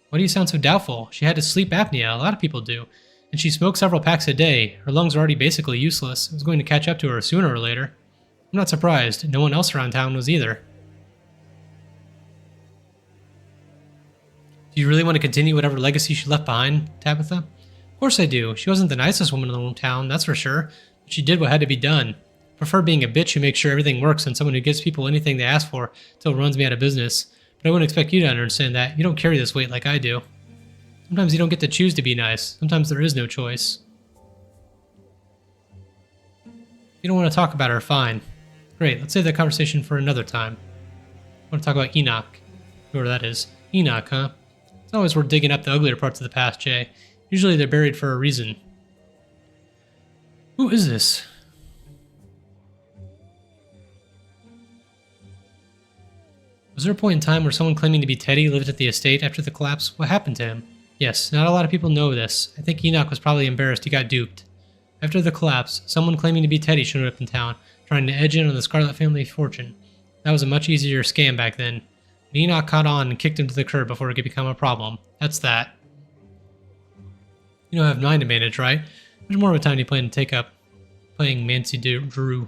Why do you sound so doubtful? She had sleep apnea, a lot of people do. And she smoked several packs a day. Her lungs were already basically useless. It was going to catch up to her sooner or later. I'm not surprised. No one else around town was either. Do you really want to continue whatever legacy she left behind, Tabitha? Of course I do. She wasn't the nicest woman in the whole town, that's for sure. But she did what had to be done. I prefer being a bitch who makes sure everything works than someone who gives people anything they ask for till it runs me out of business. But I wouldn't expect you to understand that. You don't carry this weight like I do. Sometimes you don't get to choose to be nice. Sometimes there is no choice. If you don't want to talk about her, fine. Great, let's save that conversation for another time. I want to talk about Enoch. Whoever that is. Enoch, huh? It's always worth digging up the uglier parts of the past, Jay. Usually they're buried for a reason. Who is this? Was there a point in time where someone claiming to be Teddy lived at the estate after the collapse? What happened to him? Yes, not a lot of people know this. I think Enoch was probably embarrassed he got duped. After the collapse, someone claiming to be Teddy showed up in town, trying to edge in on the Scarlet family fortune. That was a much easier scam back then. But Enoch caught on and kicked him to the curb before it could become a problem. That's that. You don't have 9 to manage, right? There's more of a time you plan to take up playing Mancy Drew.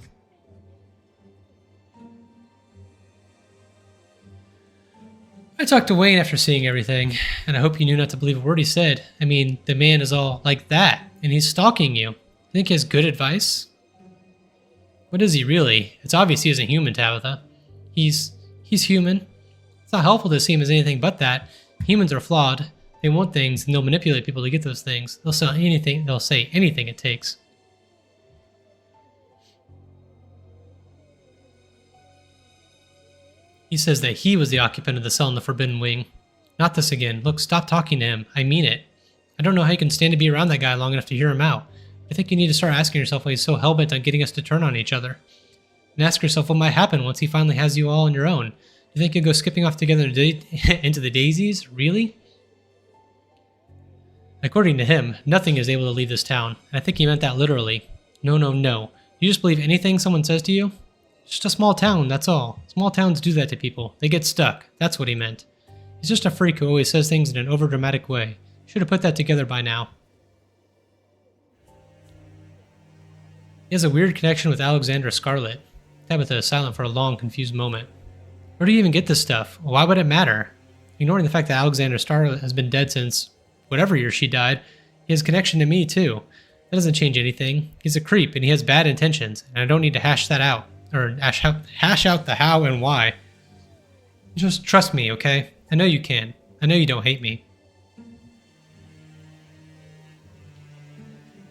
I talked to Wayne after seeing everything, and I hope you knew not to believe a word he said. I mean, the man is all like that, and he's stalking you. Think he has good advice? What is he really? It's obvious he isn't human, Tabitha. He's human. It's not helpful to see him as anything but that. Humans are flawed. They want things, and they'll manipulate people to get those things. They'll say anything it takes. He says that he was the occupant of the cell in the Forbidden Wing. Not this again. Look, stop talking to him. I mean it. I don't know how you can stand to be around that guy long enough to hear him out. I think you need to start asking yourself why he's so hellbent on getting us to turn on each other. And ask yourself what might happen once he finally has you all on your own. Do you think you'll go skipping off together into the daisies? Really? According to him, nothing is able to leave this town. And I think he meant that literally. No, no, no. You just believe anything someone says to you? It's just a small town, that's all. Small towns do that to people. They get stuck. That's what he meant. He's just a freak who always says things in an overdramatic way. Should have put that together by now. He has a weird connection with Alexandra Scarlet. Tabitha is silent for a long, confused moment. Where do you even get this stuff? Why would it matter? Ignoring the fact that Alexandra Scarlet has been dead since whatever year she died, he has connection to me too. That doesn't change anything. He's a creep and he has bad intentions, and I don't need to hash that out. Or hash out the how and why. Just trust me, okay? I know you can. I know you don't hate me.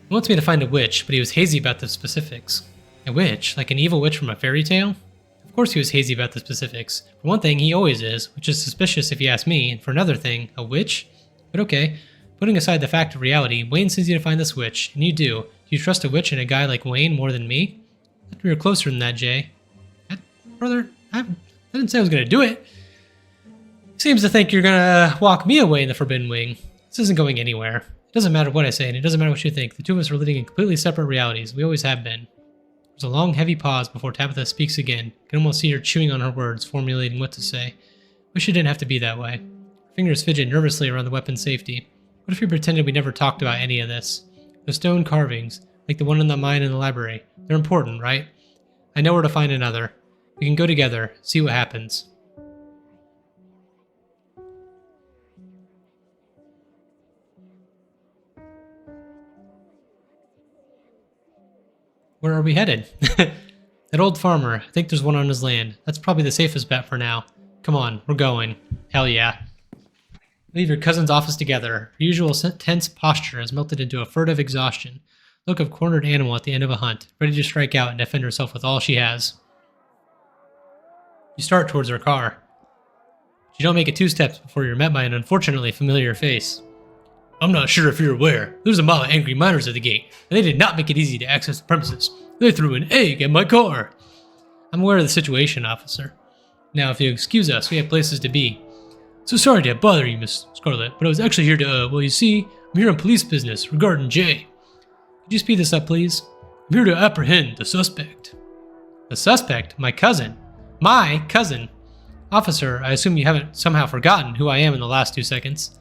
He wants me to find a witch, but he was hazy about the specifics. A witch? Like an evil witch from a fairy tale? Of course he was hazy about the specifics. For one thing, he always is, which is suspicious if you ask me, and for another thing, a witch? But okay, putting aside the fact of reality, Wayne sends you to find this witch, and you do. Do you trust a witch and a guy like Wayne more than me? I thought we were closer than that, Jay. Brother, I didn't say I was going to do it. Seems to think you're going to walk me away in the Forbidden Wing. This isn't going anywhere. It doesn't matter what I say, and it doesn't matter what you think. The two of us are living in completely separate realities. We always have been. There's a long, heavy pause before Tabitha speaks again. You can almost see her chewing on her words, formulating what to say. Wish it didn't have to be that way. Her fingers fidget nervously around the weapon's safety. What if we pretended we never talked about any of this? The stone carvings, like the one in the mine in the library, they're important, right? I know where to find another. We can go together, see what happens. Where are we headed? That old farmer, I think there's one on his land. That's probably the safest bet for now. Come on, we're going. Hell yeah. Leave your cousin's office together. Her usual tense posture has melted into a furtive exhaustion. Look of cornered animal at the end of a hunt, ready to strike out and defend herself with all she has. You start towards her car. You don't make it 2 steps before you're met by an unfortunately familiar face. I'm not sure if you're aware. There's a mob of angry miners at the gate, and they did not make it easy to access the premises. They threw an egg at my car. I'm aware of the situation, officer. Now, if you'll excuse us, we have places to be. So sorry to bother you, Miss Scarlet, but I was actually here to, well, you see, I'm here on police business regarding Jay. Could you speed this up, please? I'm here to apprehend the suspect. The suspect? My cousin. My cousin. Officer, I assume you haven't somehow forgotten who I am in the last 2 seconds.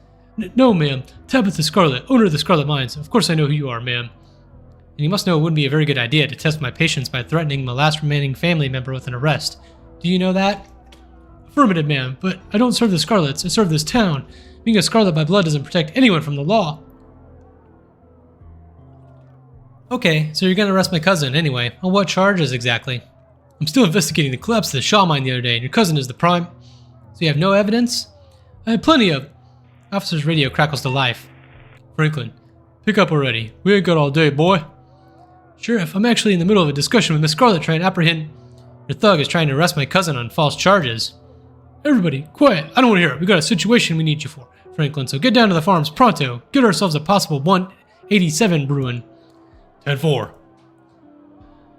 No, ma'am. Tabitha Scarlet, owner of the Scarlet Mines. Of course I know who you are, ma'am. And you must know it wouldn't be a very good idea to test my patience by threatening my last remaining family member with an arrest. Do you know that? Affirmative, ma'am, but I don't serve the Scarlets. I serve this town. Being a Scarlet by blood doesn't protect anyone from the law. Okay, so you're gonna arrest my cousin anyway. On what charges exactly? I'm still investigating the collapse of the Shaw mine the other day, and your cousin is the prime... So you have no evidence? I have plenty of... Officer's radio crackles to life. Franklin, pick up already. We ain't got all day, boy. Sheriff, I'm actually in the middle of a discussion with Miss Scarlet trying to apprehend... Your thug is trying to arrest my cousin on false charges. Everybody, quiet. I don't want to hear it. We got a situation we need you for, Franklin, so get down to the farms pronto. Get ourselves a possible 187 brewing. 10-4.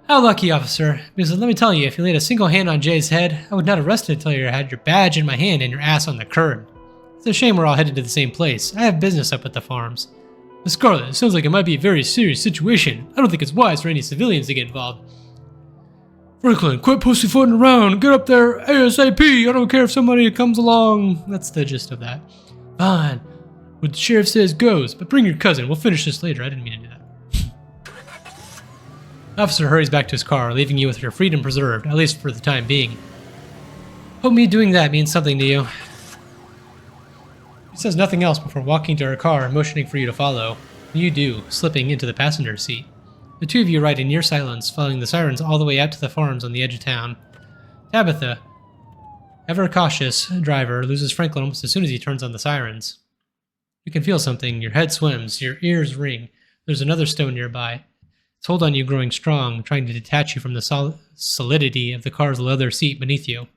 How lucky, officer. Because let me tell you, if you laid a single hand on Jay's head, I would not arrest you until you had your badge in my hand and your ass on the curb. It's a shame we're all headed to the same place. I have business up at the farms. Miss Scarlet, it sounds like it might be a very serious situation. I don't think it's wise for any civilians to get involved. Franklin, quit pussyfooting around. Get up there ASAP. I don't care if somebody comes along. That's the gist of that. Fine. What the sheriff says goes, but bring your cousin. We'll finish this later. I didn't mean to do that. Officer hurries back to his car, leaving you with your freedom preserved, at least for the time being. Hope me doing that means something to you. He says nothing else before walking to her car and motioning for you to follow. You do, slipping into the passenger seat. The two of you ride in near silence, following the sirens all the way out to the farms on the edge of town. Tabitha, ever cautious driver, loses Franklin almost as soon as he turns on the sirens. You can feel something. Your head swims. Your ears ring. There's another stone nearby. Its hold on you growing strong, trying to detach you from the solidity of the car's leather seat beneath you.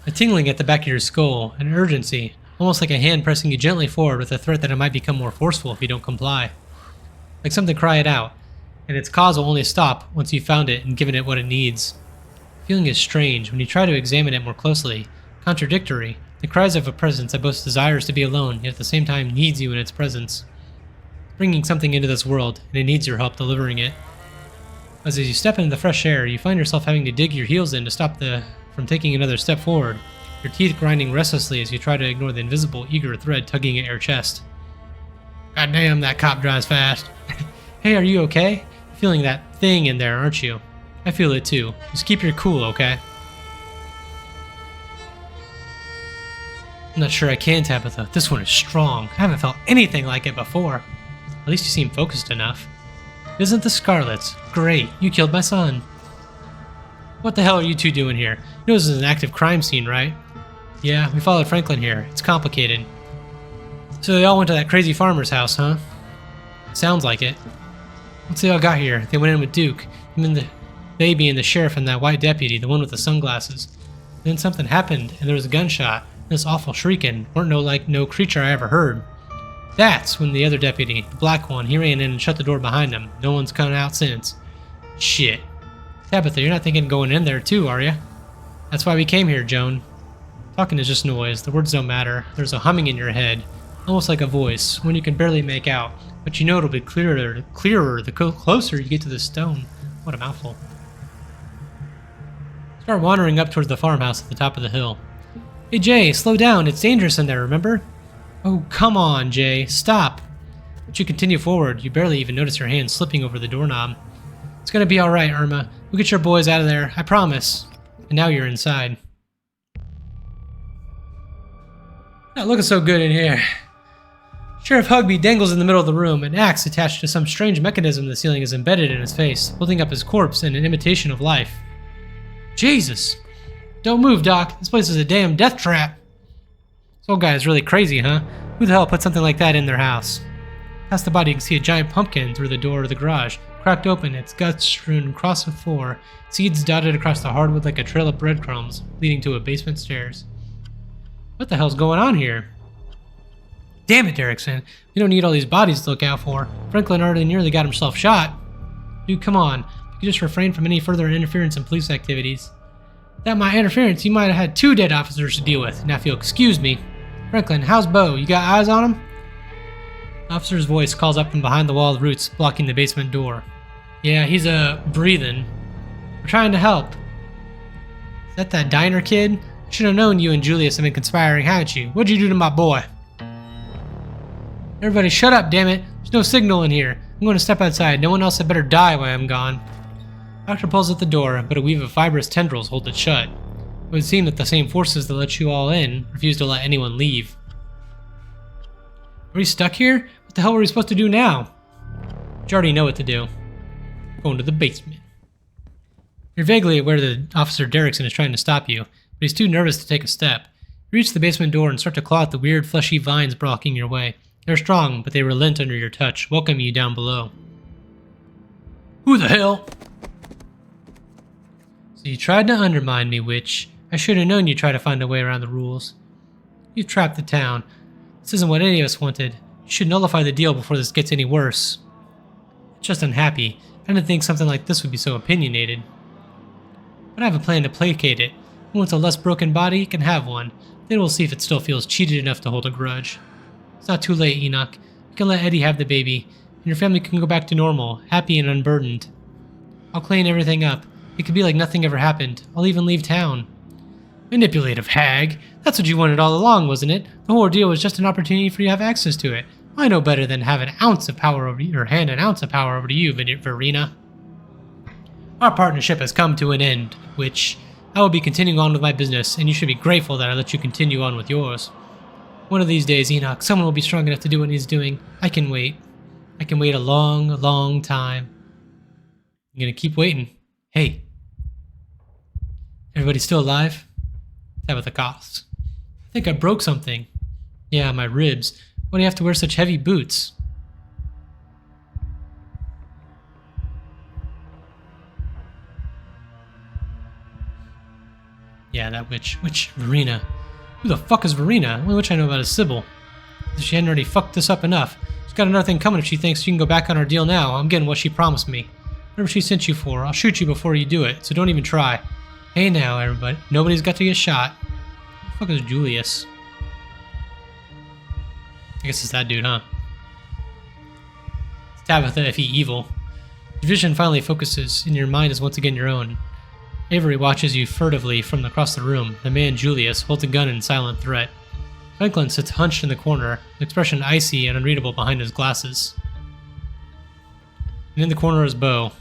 A tingling at the back of your skull, an urgency, almost like a hand pressing you gently forward with a threat that it might become more forceful if you don't comply. Like something cry it out, and its cause will only stop once you've found it and given it what it needs. The feeling is strange when you try to examine it more closely, contradictory. The cries of a presence that both desires to be alone, yet at the same time needs you in its presence. It's bringing something into this world, and it needs your help delivering it. As you step into the fresh air, you find yourself having to dig your heels in to stop from taking another step forward, your teeth grinding restlessly as you try to ignore the invisible, eager thread tugging at your chest. God damn, that cop drives fast. Hey, are you okay? You're feeling that thing in there, aren't you? I feel it too. Just keep your cool, okay? I'm not sure I can, Tabitha. This one is strong. I haven't felt anything like it before. At least you seem focused enough. Isn't the Scarlets? Great, you killed my son. What the hell are you two doing here? You know this is an active crime scene, right? Yeah, we followed Franklin here. It's complicated. So they all went to that crazy farmer's house, huh? Sounds like it. Once they all got here, they went in with Duke, they being the sheriff and that white deputy, the one with the sunglasses. Then something happened, and there was a gunshot, and this awful shrieking. Weren't no creature I ever heard. That's when the other deputy, the black one, he ran in and shut the door behind him. No one's come out since. Shit. Tabitha, you're not thinking of going in there too, are you? That's why we came here, Joan. Talking is just noise. The words don't matter. There's a humming in your head. Almost like a voice, one you can barely make out, but you know it'll be clearer the closer you get to the stone. What a mouthful. Start wandering up towards the farmhouse at the top of the hill. Hey Jay, slow down, it's dangerous in there, remember? Oh, come on, Jay, stop. But you continue forward, you barely even notice your hand slipping over the doorknob. It's gonna be alright, Irma. We'll get your boys out of there, I promise. And now you're inside. Not looking so good in here. Sheriff Hugby dangles in the middle of the room, an axe attached to some strange mechanism in the ceiling is embedded in his face, holding up his corpse in an imitation of life. Jesus! Don't move, Doc. This place is a damn death trap. This old guy is really crazy, huh? Who the hell put something like that in their house? Past the body, you can see a giant pumpkin through the door of the garage, cracked open, its guts strewn across the floor, seeds dotted across the hardwood like a trail of breadcrumbs, leading to a basement stairs. What the hell's going on here? Damn it, Derrickson. We don't need all these bodies to look out for. Franklin already nearly got himself shot. Dude, come on. You just refrain from any further interference in police activities. Without my interference, you might have had 2 dead officers to deal with. Now if you'll excuse me. Franklin, how's Bo? You got eyes on him? The officer's voice calls up from behind the wall of roots blocking the basement door. Yeah, he's breathing. We're trying to help. Is that diner kid? I should have known you and Julius have been conspiring, haven't you? What'd you do to my boy? Everybody shut up, damn it. There's no signal in here. I'm going to step outside. No one else had better die while I'm gone. Doctor pulls at the door, but a weave of fibrous tendrils hold it shut. It would seem that the same forces that let you all in refuse to let anyone leave. Are we stuck here? What the hell are we supposed to do now? You already know what to do. Going to the basement. You're vaguely aware that Officer Derrickson is trying to stop you, but he's too nervous to take a step. You reach the basement door and start to claw at the weird, fleshy vines blocking your way. They're strong, but they relent under your touch, welcoming you down below. Who the hell? So you tried to undermine me, witch. I should have known you'd try to find a way around the rules. You've trapped the town. This isn't what any of us wanted. You should nullify the deal before this gets any worse. I'm just unhappy. I didn't think something like this would be so opinionated. But I have a plan to placate it. Who wants a less broken body can have one. Then we'll see if it still feels cheated enough to hold a grudge. It's not too late, Enoch. You can let Eddie have the baby, and your family can go back to normal, happy and unburdened. I'll clean everything up. It could be like nothing ever happened. I'll even leave town. Manipulative hag. That's what you wanted all along, wasn't it? The whole ordeal was just an opportunity for you to have access to it. I know better than have an ounce of power over you, or hand an ounce of power over to you, Verena. Our partnership has come to an end, which I will be continuing on with my business, and you should be grateful that I let you continue on with yours. One of these days, Enoch, someone will be strong enough to do what he's doing. I can wait. I can wait a long, long time. I'm gonna keep waiting. Hey. Everybody still alive? Tabitha coughs. I think I broke something. Yeah, my ribs. Why do you have to wear such heavy boots? Yeah, that witch. Verena. Who the fuck is Verena? The only witch I know about is Sybil. If she hadn't already fucked this up enough. She's got another thing coming if she thinks she can go back on our deal now. I'm getting what she promised me. Whatever she sent you for, I'll shoot you before you do it, so don't even try. Hey now, everybody. Nobody's got to get shot. Who the fuck is Julius? I guess it's that dude, huh? It's Tabitha, if he evil. Your vision finally focuses, and your mind is once again your own. Avery watches you furtively from across the room. The man, Julius, holds a gun in silent threat. Franklin sits hunched in the corner, an expression icy and unreadable behind his glasses. And in the corner is Beau.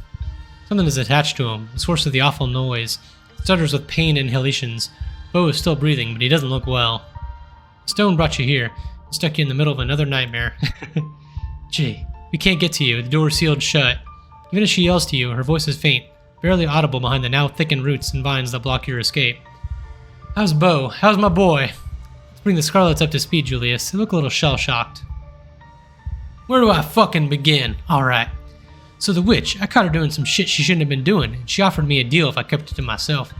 Something is attached to him, the source of the awful noise. He stutters with pain inhalations. Beau is still breathing, but he doesn't look well. Stone brought you here, and stuck you in the middle of another nightmare. Gee, we can't get to you, the door's sealed shut. Even as she yells to you, her voice is faint, barely audible behind the now thickened roots and vines that block your escape. How's Beau? How's my boy? Let's bring the Scarlets up to speed, Julius. They look a little shell-shocked. Where do I fucking begin? Alright. So the witch, I caught her doing some shit she shouldn't have been doing, and she offered me a deal if I kept it to myself.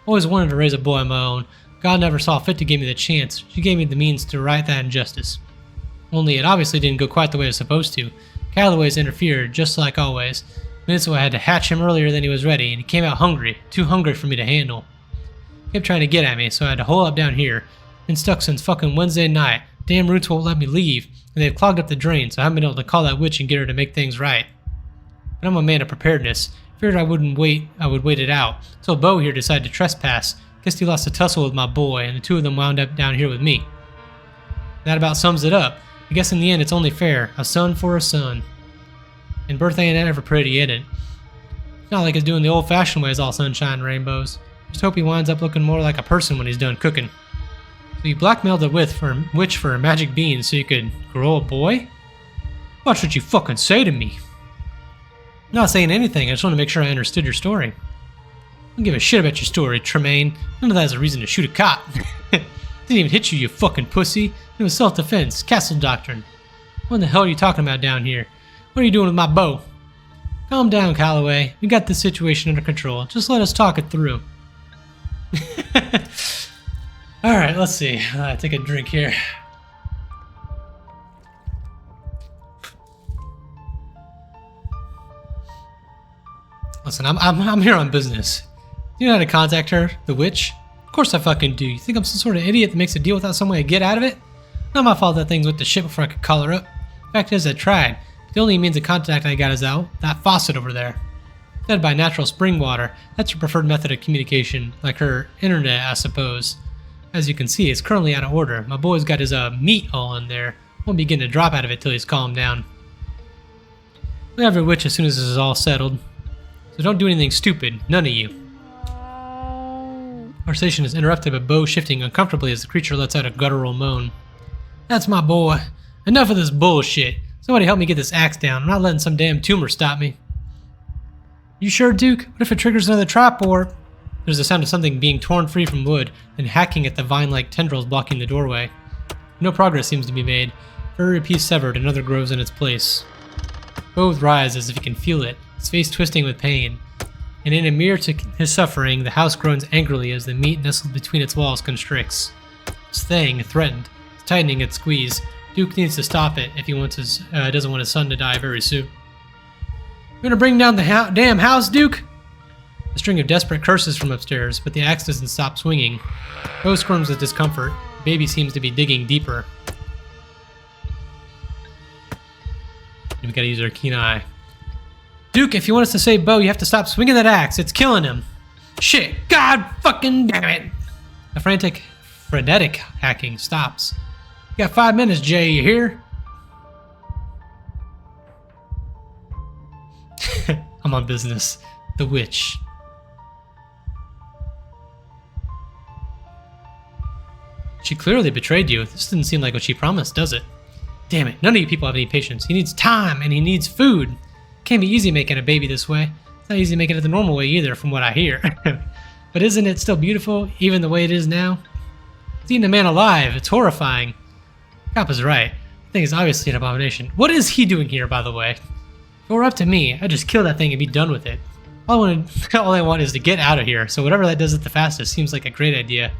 Always wanted to raise a boy of my own. God never saw fit to give me the chance. She gave me the means to right that injustice. Only it obviously didn't go quite the way it was supposed to. Calloway's interfered, just like always. Minutes ago I had to hatch him earlier than he was ready, and he came out hungry, too hungry for me to handle. He kept trying to get at me, so I had to hole up down here. Been stuck since fucking Wednesday night. Damn roots won't let me leave, and they've clogged up the drain, so I haven't been able to call that witch and get her to make things right. But I'm a man of preparedness. Figured I would wait it out. So Beau here decided to trespass. Guess he lost a tussle with my boy, and the two of them wound up down here with me. That about sums it up. I guess in the end it's only fair. A son for a son. And birthday ain't ever pretty, ain't it? It's not like it's doing the old-fashioned way as all sunshine and rainbows. Just hope he winds up looking more like a person when he's done cooking. So you blackmailed the witch for a magic bean so you could grow a boy? Watch what you fucking say to me. I'm not saying anything, I just want to make sure I understood your story. I don't give a shit about your story, Tremaine. None of that is a reason to shoot a cop. Didn't even hit you, you fucking pussy. It was self-defense, castle doctrine. What the hell are you talking about down here? What are you doing with my bow? Calm down, Calloway. We got this situation under control. Just let us talk it through. Alright, let's see. Take a drink here. Listen, I'm here on business. Do you know how to contact her, the witch? Of course I fucking do. You think I'm some sort of idiot that makes a deal without some way to get out of it? Not my fault that things went to shit before I could call her up. Fact is, I tried. The only means of contact I got is out that faucet over there. Fed by natural spring water. That's her preferred method of communication, like her internet, I suppose. As you can see, it's currently out of order. My boy's got his meat all in there. Won't be getting a drop out of it till he's calmed down. We'll have your witch as soon as this is all settled. So don't do anything stupid, none of you. Conversation is interrupted by Beau shifting uncomfortably as the creature lets out a guttural moan. That's my boy. Enough of this bullshit. Somebody help me get this axe down. I'm not letting some damn tumor stop me. You sure, Duke? What if it triggers another trap or... There's the sound of something being torn free from wood and hacking at the vine-like tendrils blocking the doorway. No progress seems to be made. Every piece severed, another grows in its place. Both rise as if he can feel it, his face twisting with pain. And in a mirror to his suffering, the house groans angrily as the meat nestled between its walls constricts. It's thing, threatened, it's tightening its squeeze. Duke needs to stop it if he doesn't want his son to die very soon. You gonna bring down the damn house, Duke? A string of desperate curses from upstairs, but the axe doesn't stop swinging. Bo squirms with discomfort. The baby seems to be digging deeper. We gotta use our keen eye. Duke, if you want us to save Bo, you have to stop swinging that axe. It's killing him. Shit. God fucking damn it. The frenetic hacking stops. You got 5 minutes, Jay. You hear? I'm on business. The witch. She clearly betrayed you. This didn't seem like what she promised, does it? Damn it, none of you people have any patience. He needs time, and he needs food. Can't be easy making a baby this way. It's not easy making it the normal way either, from what I hear. But isn't it still beautiful, even the way it is now? It's eating a man alive. It's horrifying. Cop is right. The thing is obviously an abomination. What is he doing here, by the way? If it were up to me, I'd just kill that thing and be done with it. All I want is to get out of here, so whatever that does it the fastest seems like a great idea.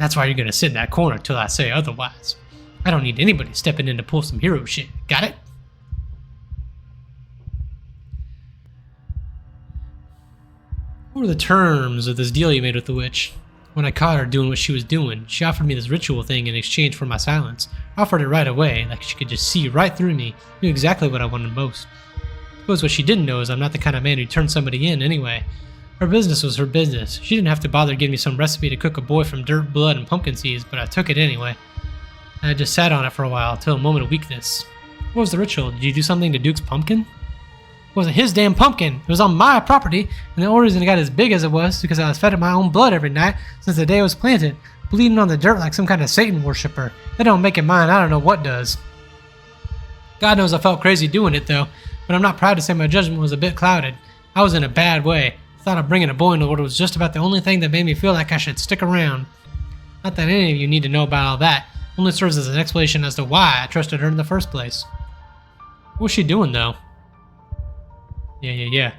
That's why you're gonna sit in that corner till I say otherwise. I don't need anybody stepping in to pull some hero shit. Got it? What were the terms of this deal you made with the witch? When I caught her doing what she was doing, she offered me this ritual thing in exchange for my silence. I offered it right away, like she could just see right through me, knew exactly what I wanted most. I suppose what she didn't know is I'm not the kind of man who turned somebody in anyway. Her business was her business. She didn't have to bother giving me some recipe to cook a boy from dirt, blood, and pumpkin seeds, but I took it anyway. And I just sat on it for a while, till a moment of weakness. What was the ritual? Did you do something to Duke's pumpkin? It wasn't his damn pumpkin. It was on my property, and the only reason it got as big as it was because I was fed it my own blood every night since the day it was planted, bleeding on the dirt like some kind of Satan worshiper. That don't make it mine. I don't know what does. God knows I felt crazy doing it, though, but I'm not proud to say my judgment was a bit clouded. I was in a bad way. I thought of bringing a boy into the world was just about the only thing that made me feel like I should stick around. Not that any of you need to know about all that. Only serves as an explanation as to why I trusted her in the first place. What was she doing, though? Yeah.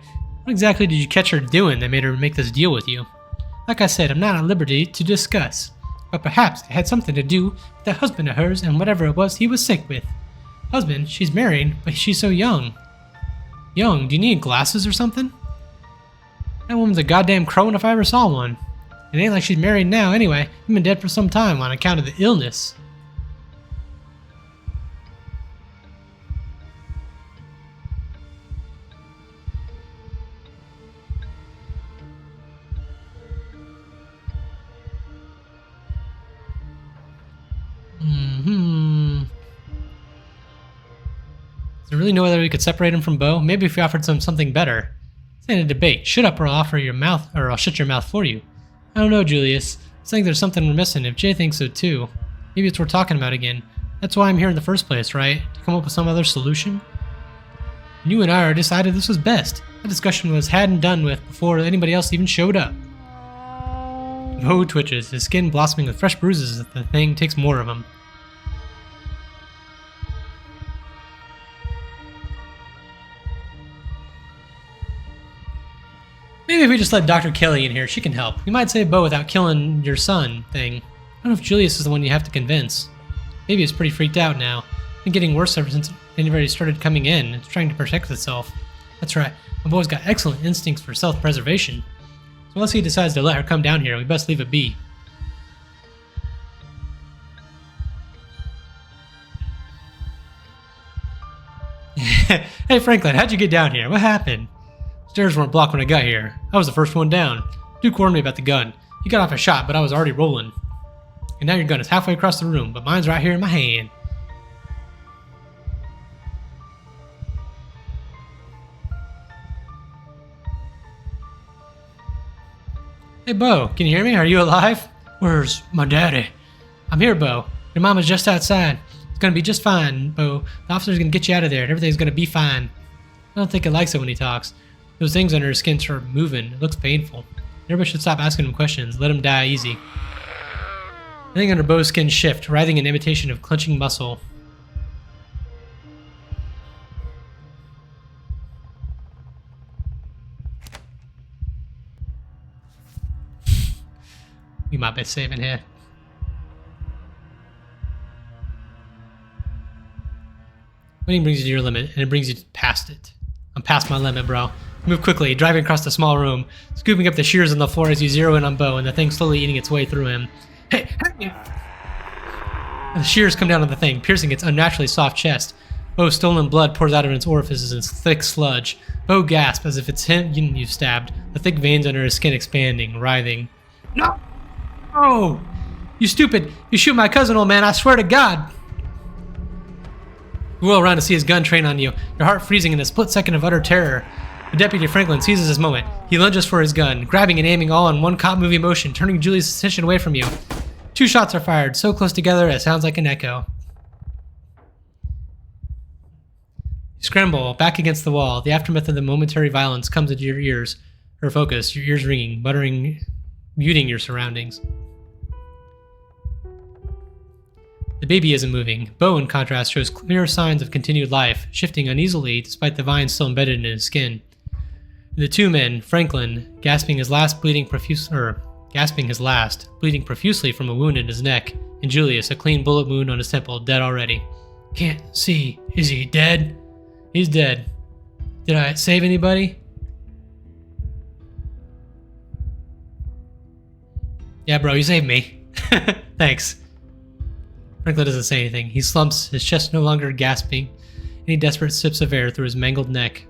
What exactly did you catch her doing that made her make this deal with you? Like I said, I'm not at liberty to discuss. But perhaps it had something to do with that husband of hers and whatever it was he was sick with. Husband, she's married, but she's so young. Young? Do you need glasses or something? That woman's a goddamn crone if I ever saw one. It ain't like she's married now anyway. I've been dead for some time on account of the illness. Is there really no other way we could separate him from Bo? Maybe if we offered something better. This ain't a debate. Shut up or I'll shut your mouth for you. I don't know, Julius. I think there's something we're missing, if Jay thinks so too. Maybe it's worth talking about again. That's why I'm here in the first place, right? To come up with some other solution? And you and I already decided this was best. That discussion was had and done with before anybody else even showed up. Bo twitches, his skin blossoming with fresh bruises as the thing takes more of him. Maybe if we just let Dr. Kelly in here, she can help. We might save Bo without killing your son thing. I don't know if Julius is the one you have to convince. Baby is pretty freaked out now. It's been getting worse ever since anybody started coming in. It's trying to protect itself. That's right. My boy's got excellent instincts for self-preservation. So unless he decides to let her come down here, we best leave it be. Hey Franklin, how'd you get down here? What happened? Stairs weren't blocked when I got here. I was the first one down. Duke warned me about the gun. He got off a shot, but I was already rolling. And now your gun is halfway across the room, but mine's right here in my hand. Hey Bo, can you hear me? Are you alive? Where's my daddy? I'm here, Bo. Your mama's just outside. It's gonna be just fine, Bo. The officer's gonna get you out of there and everything's gonna be fine. I don't think I likes it when he talks. Those things under his skin start moving. It looks painful. Everybody should stop asking him questions. Let him die easy. The thing under Bo's skin shift, writhing in imitation of clenching muscle. We might be saving here. Waiting brings you to your limit, and it brings you past it. I'm past my limit, bro. Move quickly, driving across the small room, scooping up the shears on the floor as you zero in on Bo, and the thing slowly eating its way through him. Hey! The shears come down on the thing, piercing its unnaturally soft chest. Bo's stolen blood pours out of its orifices in thick sludge. Bo gasps as if it's him you've stabbed, the thick veins under his skin expanding, writhing. No! Oh! You stupid! You shoot my cousin, old man, I swear to God! You whirl around to see his gun train on you, your heart freezing in a split second of utter terror. The Deputy Franklin seizes his moment. He lunges for his gun, grabbing and aiming all in one cop movie motion, turning Julie's attention away from you. 2 shots are fired, so close together it sounds like an echo. You scramble, back against the wall. The aftermath of the momentary violence comes into your ears. Her focus, your ears ringing, muting your surroundings. The baby isn't moving. Bo, in contrast, shows clear signs of continued life, shifting uneasily despite the vines still embedded in his skin. The 2 men, Franklin, gasping his last, bleeding profusely from a wound in his neck, and Julius, a clean bullet wound on his temple, dead already. Can't see. Is he dead? He's dead. Did I save anybody? Yeah, bro, you saved me. Thanks. Franklin doesn't say anything. He slumps, his chest no longer gasping, any desperate sips of air through his mangled neck.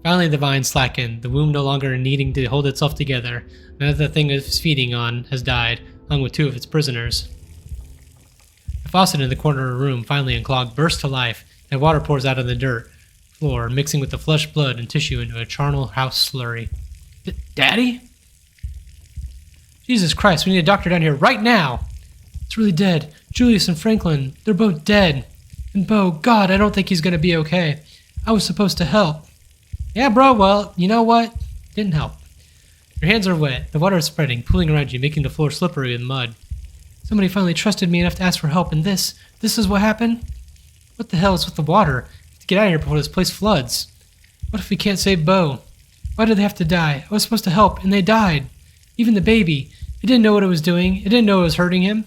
Finally, the vines slacken, the womb no longer needing to hold itself together. Another thing it's feeding on has died, hung with 2 of its prisoners. The faucet in the corner of the room, finally unclogged, bursts to life, and water pours out of the dirt floor, mixing with the flesh, blood, and tissue into a charnel house slurry. Daddy? Jesus Christ, we need a doctor down here right now! It's really dead. Julius and Franklin, they're both dead. And Bo, God, I don't think he's gonna be okay. I was supposed to help. Yeah, bro, well, you know what? Didn't help. Your hands are wet. The water is spreading, pooling around you, making the floor slippery with mud. Somebody finally trusted me enough to ask for help, and this is what happened? What the hell is with the water? I have to get out of here before this place floods. What if we can't save Bo? Why did they have to die? I was supposed to help, and they died. Even the baby. It didn't know what it was doing. It didn't know it was hurting him.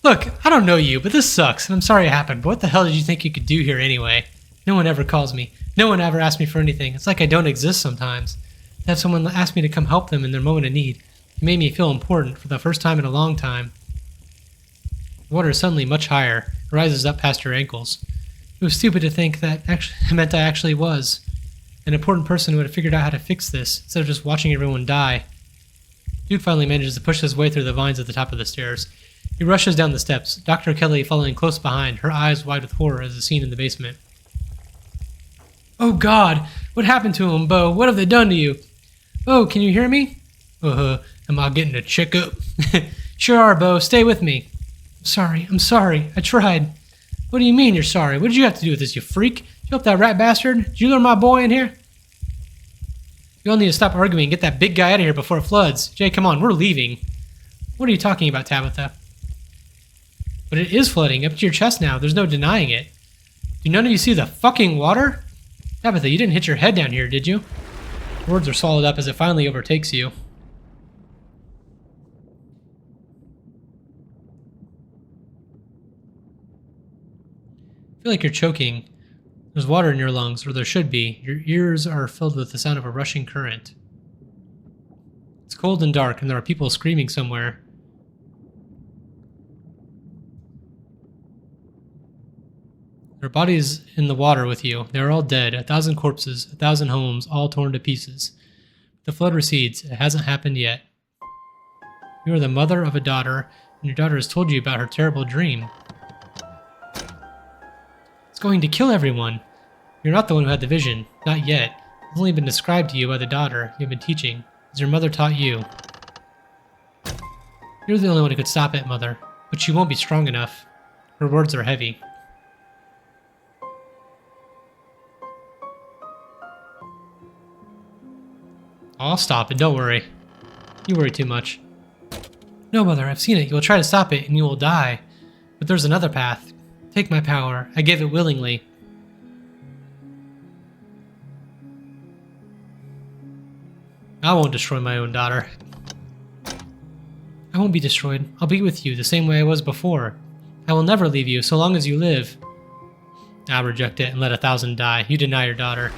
Look, I don't know you, but this sucks, and I'm sorry it happened, but what the hell did you think you could do here anyway? No one ever calls me. No one ever asks me for anything. It's like I don't exist sometimes. To have someone ask me to come help them in their moment of need. It made me feel important for the first time in a long time. The water is suddenly much higher. It rises up past your ankles. It was stupid to think that meant I actually was. An important person who would have figured out how to fix this, instead of just watching everyone die. Duke finally manages to push his way through the vines at the top of the stairs. He rushes down the steps, Dr. Kelly following close behind, her eyes wide with horror as the scene in the basement. Oh God! What happened to him, Bo? What have they done to you? Bo, can you hear me? Am I getting a checkup? Sure are, Bo. Stay with me. I'm sorry. I tried. What do you mean you're sorry? What did you have to do with this, you freak? Did you help that rat bastard? Did you lure my boy in here? You all need to stop arguing and get that big guy out of here before it floods. Jay, come on, we're leaving. What are you talking about, Tabitha? But it is flooding up to your chest now. There's no denying it. Do none of you see the fucking water? Tabitha, you didn't hit your head down here, did you? Words are swallowed up as it finally overtakes you. I feel like you're choking. There's water in your lungs, or there should be. Your ears are filled with the sound of a rushing current. It's cold and dark, and there are people screaming somewhere. Their bodies in the water with you. They are all dead. 1,000 corpses, 1,000 homes, all torn to pieces. The flood recedes. It hasn't happened yet. You are the mother of a daughter, and your daughter has told you about her terrible dream. It's going to kill everyone. You're not the one who had the vision. Not yet. It's only been described to you by the daughter you've been teaching, as your mother taught you. You're the only one who could stop it, Mother. But you won't be strong enough. Her words are heavy. I'll stop it, don't worry. You worry too much. No, Mother, I've seen it. You will try to stop it, and you will die. But there's another path. Take my power. I gave it willingly. I won't destroy my own daughter. I won't be destroyed. I'll be with you the same way I was before. I will never leave you so long as you live. I'll reject it and let 1,000 die. You deny your daughter.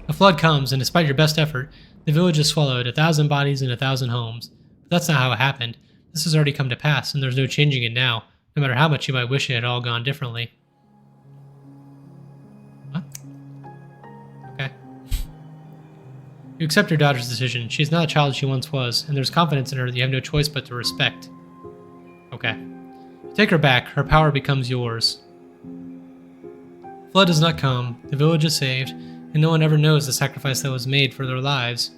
A flood comes, and despite your best effort, the village is swallowed, 1,000 bodies and 1,000 homes. But that's not how it happened. This has already come to pass, and there's no changing it now, no matter how much you might wish it had all gone differently. What? Okay. You accept your daughter's decision. She is not a child she once was, and there's confidence in her that you have no choice but to respect. Okay. You take her back, her power becomes yours. Flood does not come, the village is saved, and no one ever knows the sacrifice that was made for their lives.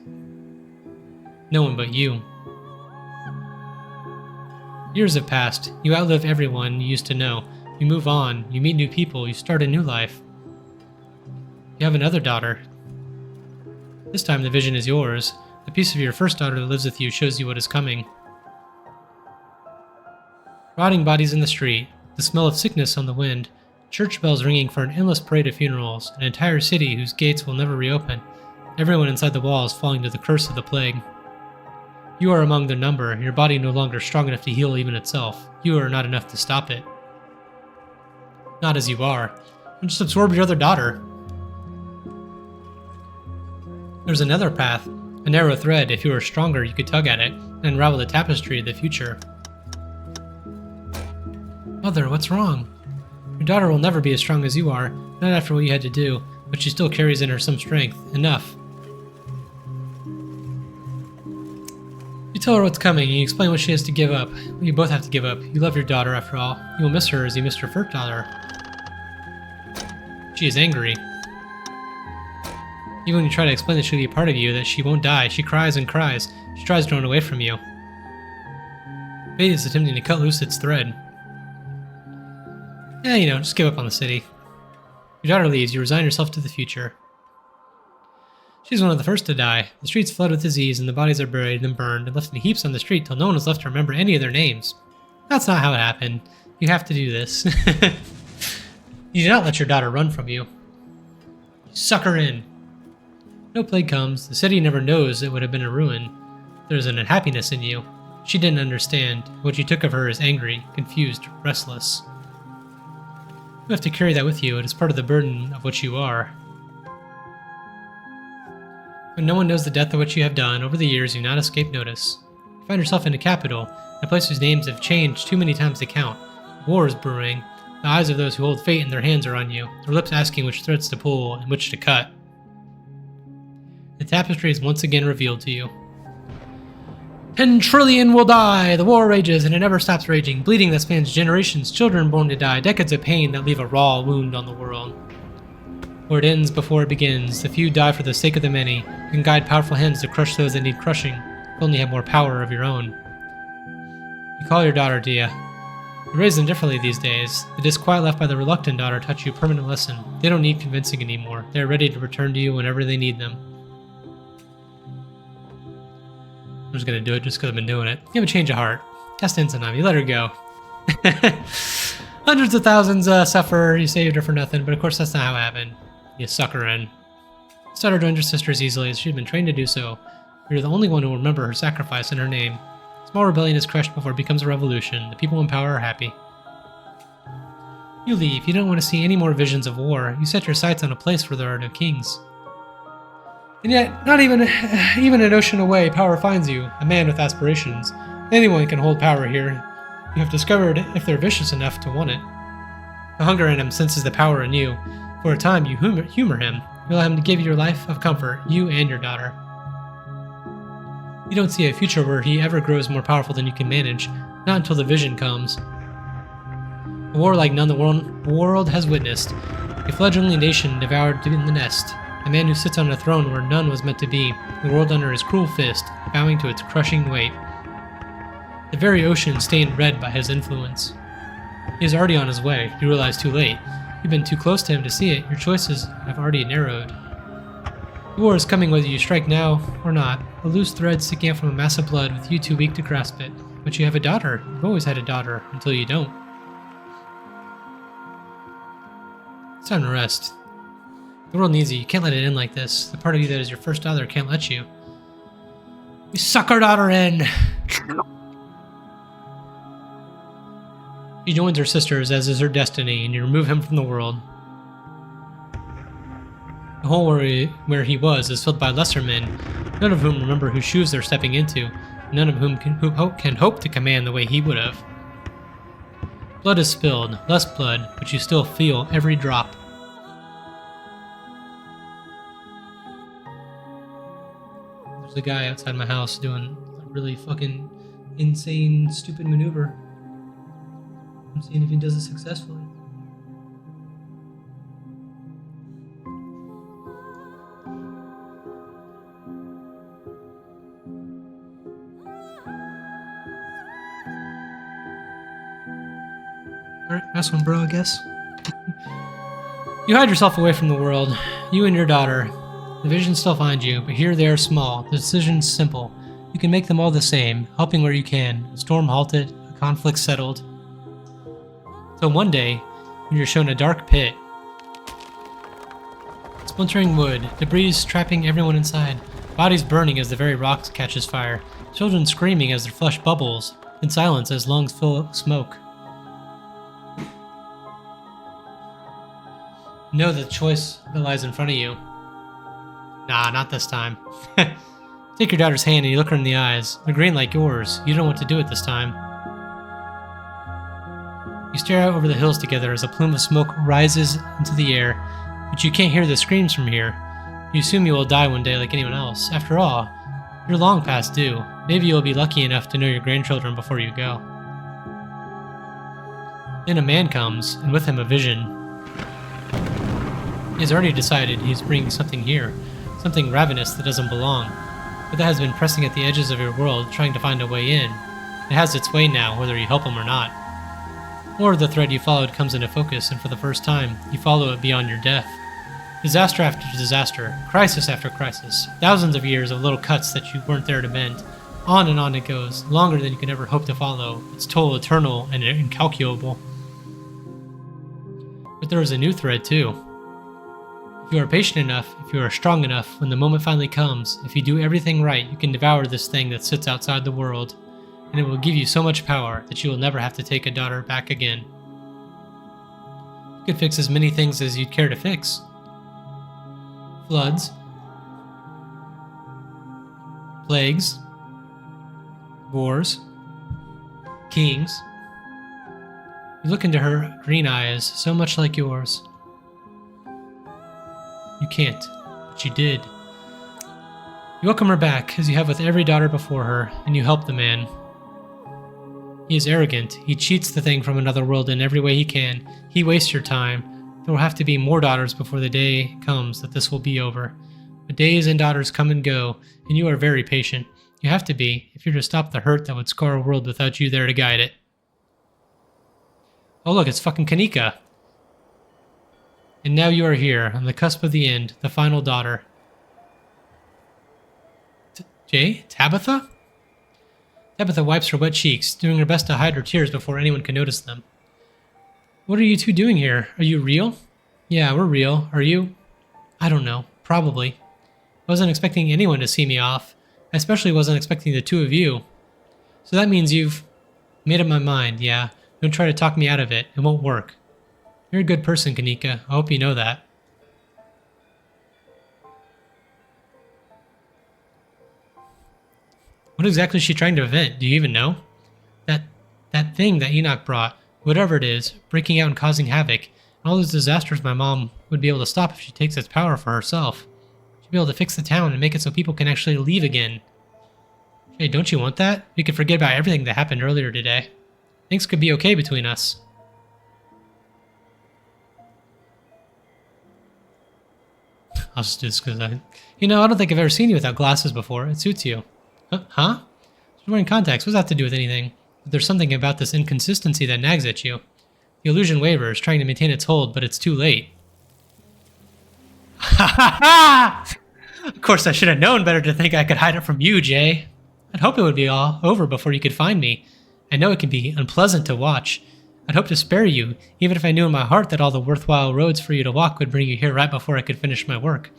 No one but you. Years have passed. You outlive everyone you used to know. You move on, you meet new people, you start a new life. You have another daughter. This time the vision is yours. The piece of your first daughter that lives with you shows you what is coming. Rotting bodies in the street, the smell of sickness on the wind, church bells ringing for an endless parade of funerals, an entire city whose gates will never reopen, everyone inside the walls falling to the curse of the plague. You are among their number, your body no longer strong enough to heal even itself. You are not enough to stop it. Not as you are. Just absorb your other daughter. There's another path, a narrow thread. If you were stronger, you could tug at it and unravel the tapestry of the future. Mother, what's wrong? Your daughter will never be as strong as you are, not after what you had to do, but she still carries in her some strength. Enough. You tell her what's coming, and you explain what she has to give up. You both have to give up. You love your daughter, after all. You will miss her as you missed your first daughter. She is angry. Even when you try to explain that she'll be a part of you, that she won't die, she cries and cries. She tries to run away from you. Fate is attempting to cut loose its thread. Yeah, just give up on the city. Your daughter leaves, you resign yourself to the future. She's one of the first to die. The streets flood with disease, and the bodies are buried and burned and left in heaps on the street till no one is left to remember any of their names. That's not how it happened. You have to do this. You do not let your daughter run from you. You suck her in. No plague comes. The city never knows it would have been a ruin. There's an unhappiness in you. She didn't understand. What you took of her is angry, confused, restless. You have to carry that with you. It is part of the burden of what you are. When no one knows the depth of what you have done, over the years you not escape notice. You find yourself in a capital, a place whose names have changed too many times to count. War is brewing. The eyes of those who hold fate in their hands are on you, their lips asking which threads to pull and which to cut. The tapestry is once again revealed to you. 10 trillion will die! The war rages, and it never stops raging. Bleeding that spans generations, children born to die, decades of pain that leave a raw wound on the world. Or it ends before it begins. The few die for the sake of the many. You can guide powerful hands to crush those that need crushing. You only have more power of your own. You call your daughter, Dia. You raise them differently these days. The disquiet left by the reluctant daughter taught you a permanent lesson. They don't need convincing anymore. They are ready to return to you whenever they need them. I'm just gonna do it just because I've been doing it. You have a change of heart. Cast in sometime. You let her go. Hundreds of thousands suffer. You saved her for nothing, but of course that's not how it happened. You suck her in. Stutter joined her sister as easily as she'd been trained to do so. You're the only one who will remember her sacrifice and her name. Small rebellion is crushed before it becomes a revolution. The people in power are happy. You leave. You don't want to see any more visions of war. You set your sights on a place where there are no kings. And yet, not even an ocean away, power finds you, a man with aspirations. Anyone can hold power here. You have discovered if they're vicious enough to want it. The hunger in him senses the power in you. For a time, you humor him. You allow him to give you your life of comfort, you and your daughter. You don't see a future where he ever grows more powerful than you can manage, not until the vision comes. A war like none the world has witnessed. A fledgling nation devoured in the nest. A man who sits on a throne where none was meant to be, the world under his cruel fist, bowing to its crushing weight. The very ocean stained red by his influence. He is already on his way. You realize too late. You've been too close to him to see it. Your choices have already narrowed. The war is coming whether you strike now or not. A loose thread sticking out from a mass of blood with you too weak to grasp it. But you have a daughter. You've always had a daughter, until you don't. It's time to rest. The world needs you. You can't let it end like this. The part of you that is your first daughter can't let you. We suck our daughter in! She joins her sisters, as is her destiny, and you remove him from the world. The hole where he was is filled by lesser men, none of whom remember whose shoes they're stepping into, none of whom can hope to command the way he would have. Blood is spilled, less blood, but you still feel every drop. There's a guy outside my house doing a really fucking insane, stupid maneuver. I'm seeing if he does it successfully. Alright, nice one, bro, I guess. You hide yourself away from the world, you and your daughter. The visions still find you, but here they are small. The decision's simple. You can make them all the same, helping where you can. A storm halted, a conflict settled. So one day, when you're shown a dark pit, splintering wood, debris trapping everyone inside, bodies burning as the very rocks catches fire, children screaming as their flesh bubbles, in silence as lungs fill up smoke. Know the choice that lies in front of you. Nah, not this time. Take your daughter's hand and you look her in the eyes. They're green like yours. You don't know what to do at this time. You stare out over the hills together as a plume of smoke rises into the air, but you can't hear the screams from here. You assume you will die one day like anyone else. After all, you're long past due. Maybe you'll be lucky enough to know your grandchildren before you go. Then a man comes, and with him a vision. He has already decided he is bringing something here, something ravenous that doesn't belong, but that has been pressing at the edges of your world, trying to find a way in. It has its way now, whether you help him or not. Or the thread you followed comes into focus, and for the first time, you follow it beyond your death. Disaster after disaster, crisis after crisis, thousands of years of little cuts that you weren't there to mend. On it goes, longer than you can ever hope to follow, its toll eternal and incalculable. But there is a new thread too. If you are patient enough, if you are strong enough, when the moment finally comes, if you do everything right, you can devour this thing that sits outside the world, and it will give you so much power that you will never have to take a daughter back again. You could fix as many things as you'd care to fix. Floods, plagues, wars, kings. You look into her green eyes, so much like yours. You can't, but you did. You welcome her back, as you have with every daughter before her, and you help the man. He is arrogant. He cheats the thing from another world in every way he can. He wastes your time. There will have to be more daughters before the day comes that this will be over. But days and daughters come and go, and you are very patient. You have to be, if you're to stop the hurt that would scar a world without you there to guide it. Oh look, it's fucking Kanika. And now you are here, on the cusp of the end, the final daughter. Tabitha? Tabitha wipes her wet cheeks, doing her best to hide her tears before anyone can notice them. What are you two doing here? Are you real? Yeah, we're real. Are you? I don't know. Probably. I wasn't expecting anyone to see me off. I especially wasn't expecting the two of you. So that means you've made up my mind, yeah. Don't try to talk me out of it. It won't work. You're a good person, Kanika. I hope you know that. What exactly is she trying to prevent? Do you even know? That thing that Enoch brought, whatever it is, breaking out and causing havoc, and all those disasters my mom would be able to stop if she takes its power for herself. She'd be able to fix the town and make it so people can actually leave again. Hey, don't you want that? We could forget about everything that happened earlier today. Things could be okay between us. I'll just do this because I don't think I've ever seen you without glasses before. It suits you. Huh? You're wearing contacts. What does that have to do with anything? But there's something about this inconsistency that nags at you. The illusion wavers, trying to maintain its hold, but it's too late. Ha ha ha! Of course, I should have known better to think I could hide it from you, Jay. I'd hope it would be all over before you could find me. I know it can be unpleasant to watch. I'd hope to spare you, even if I knew in my heart that all the worthwhile roads for you to walk would bring you here right before I could finish my work.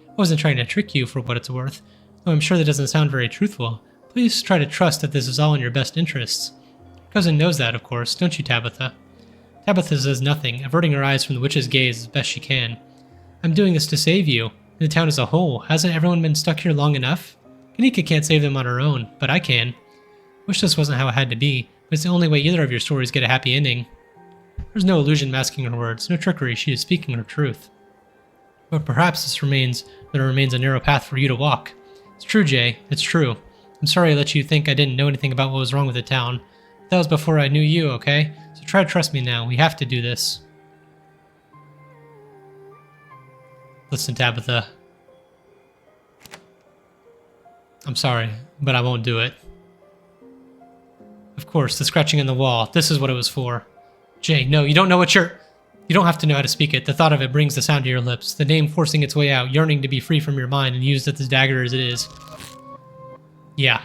I wasn't trying to trick you for what it's worth, though I'm sure that doesn't sound very truthful. Please try to trust that this is all in your best interests. Cousin knows that, of course, don't you, Tabitha? Tabitha says nothing, averting her eyes from the witch's gaze as best she can. I'm doing this to save you, and the town as a whole. Hasn't everyone been stuck here long enough? Kanika can't save them on her own, but I can. Wish this wasn't how it had to be, but it's the only way either of your stories get a happy ending. There's no illusion masking her words, no trickery, she is speaking her truth. But perhaps there remains a narrow path for you to walk. It's true, Jay, it's true. I'm sorry I let you think I didn't know anything about what was wrong with the town. That was before I knew you, okay? So try to trust me now, we have to do this. Listen, Tabitha. I'm sorry, but I won't do it. Of course, the scratching in the wall. This is what it was for. Jay, no, you don't know what you're... You don't have to know how to speak it. The thought of it brings the sound to your lips. The name forcing its way out, yearning to be free from your mind and used as the dagger as it is. Yeah.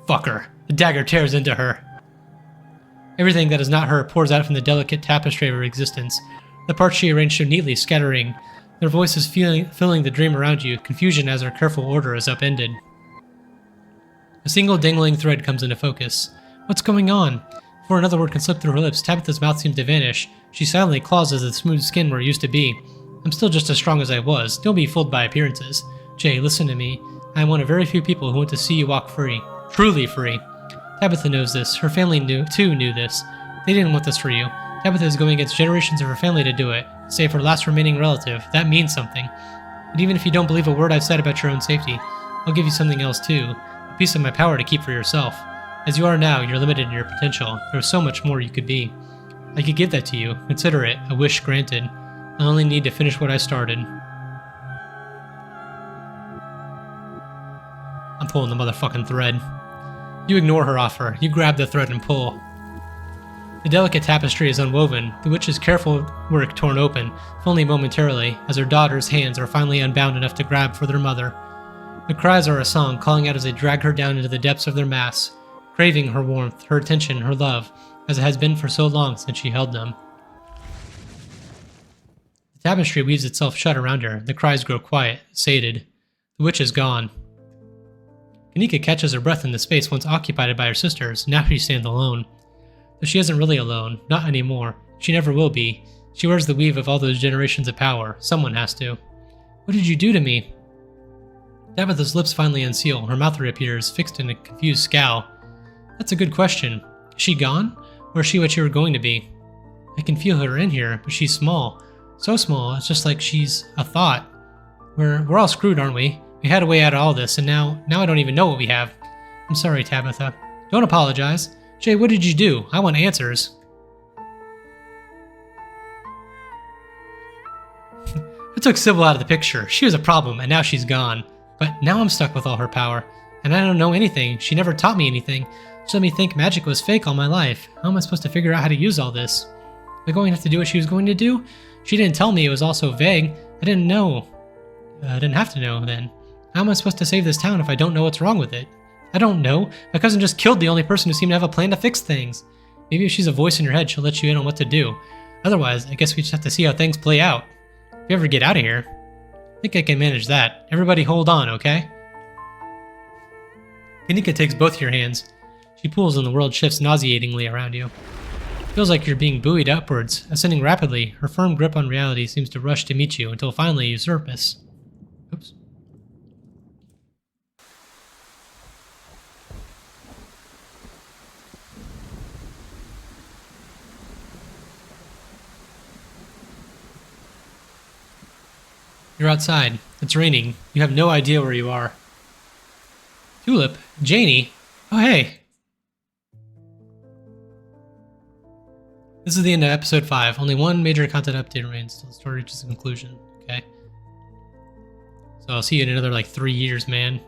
Fuck her. The dagger tears into her. Everything that is not her pours out from the delicate tapestry of her existence. The parts she arranged so neatly, scattering. Their voices filling the dream around you, confusion as her careful order is upended. A single dangling thread comes into focus. What's going on? Before another word can slip through her lips, Tabitha's mouth seems to vanish. She silently claws at the smooth skin where it used to be. I'm still just as strong as I was. Don't be fooled by appearances. Jay, listen to me. I am one of very few people who want to see you walk free. Truly free. Tabitha knows this. Her family knew this. They didn't want this for you. Tabitha is going against generations of her family to do it. Save her last remaining relative. That means something. But even if you don't believe a word I've said about your own safety, I'll give you something else too. A piece of my power to keep for yourself. As you are now, you're limited in your potential. There's so much more you could be. I could give that to you. Consider it a wish granted. I only need to finish what I started. I'm pulling the motherfucking thread. You ignore her offer. You grab the thread and pull. The delicate tapestry is unwoven, the witch's careful work torn open, if only momentarily, as her daughter's hands are finally unbound enough to grab for their mother. The cries are a song, calling out as they drag her down into the depths of their mass, craving her warmth, her attention, her love, as it has been for so long since she held them. The tapestry weaves itself shut around her. The cries grow quiet, sated. The witch is gone. Kanika catches her breath in the space once occupied by her sisters. Now she stands alone. Though she isn't really alone. Not anymore. She never will be. She wears the weave of all those generations of power. Someone has to. What did you do to me? Tabitha's lips finally unseal. Her mouth reappears, fixed in a confused scowl. That's a good question. Is she gone? Or is she what you were going to be? I can feel her in here, but she's small. So small, it's just like she's a thought. We're all screwed, aren't we? We had a way out of all this, and now I don't even know what we have. I'm sorry, Tabitha. Don't apologize. Jay, what did you do? I want answers. I took Sybil out of the picture. She was a problem, and now she's gone. But now I'm stuck with all her power, and I don't know anything. She never taught me anything. She let me think magic was fake all my life. How am I supposed to figure out how to use all this? Am I going to have to do what she was going to do? She didn't tell me. It was all so vague. I didn't know. I didn't have to know then. How am I supposed to save this town if I don't know what's wrong with it? I don't know. My cousin just killed the only person who seemed to have a plan to fix things. Maybe if she's a voice in your head, she'll let you in on what to do. Otherwise, I guess we just have to see how things play out. If you ever get out of here, I think I can manage that. Everybody hold on, okay? Kanika takes both your hands. She pulls and the world shifts nauseatingly around you. It feels like you're being buoyed upwards, ascending rapidly. Her firm grip on reality seems to rush to meet you until finally you surface. Oops. You're outside. It's raining. You have no idea where you are. Tulip? Janie? Oh, hey. This is the end of episode 5. Only one major content update remains until the story reaches a conclusion. Okay? So I'll see you in another, 3 years, man.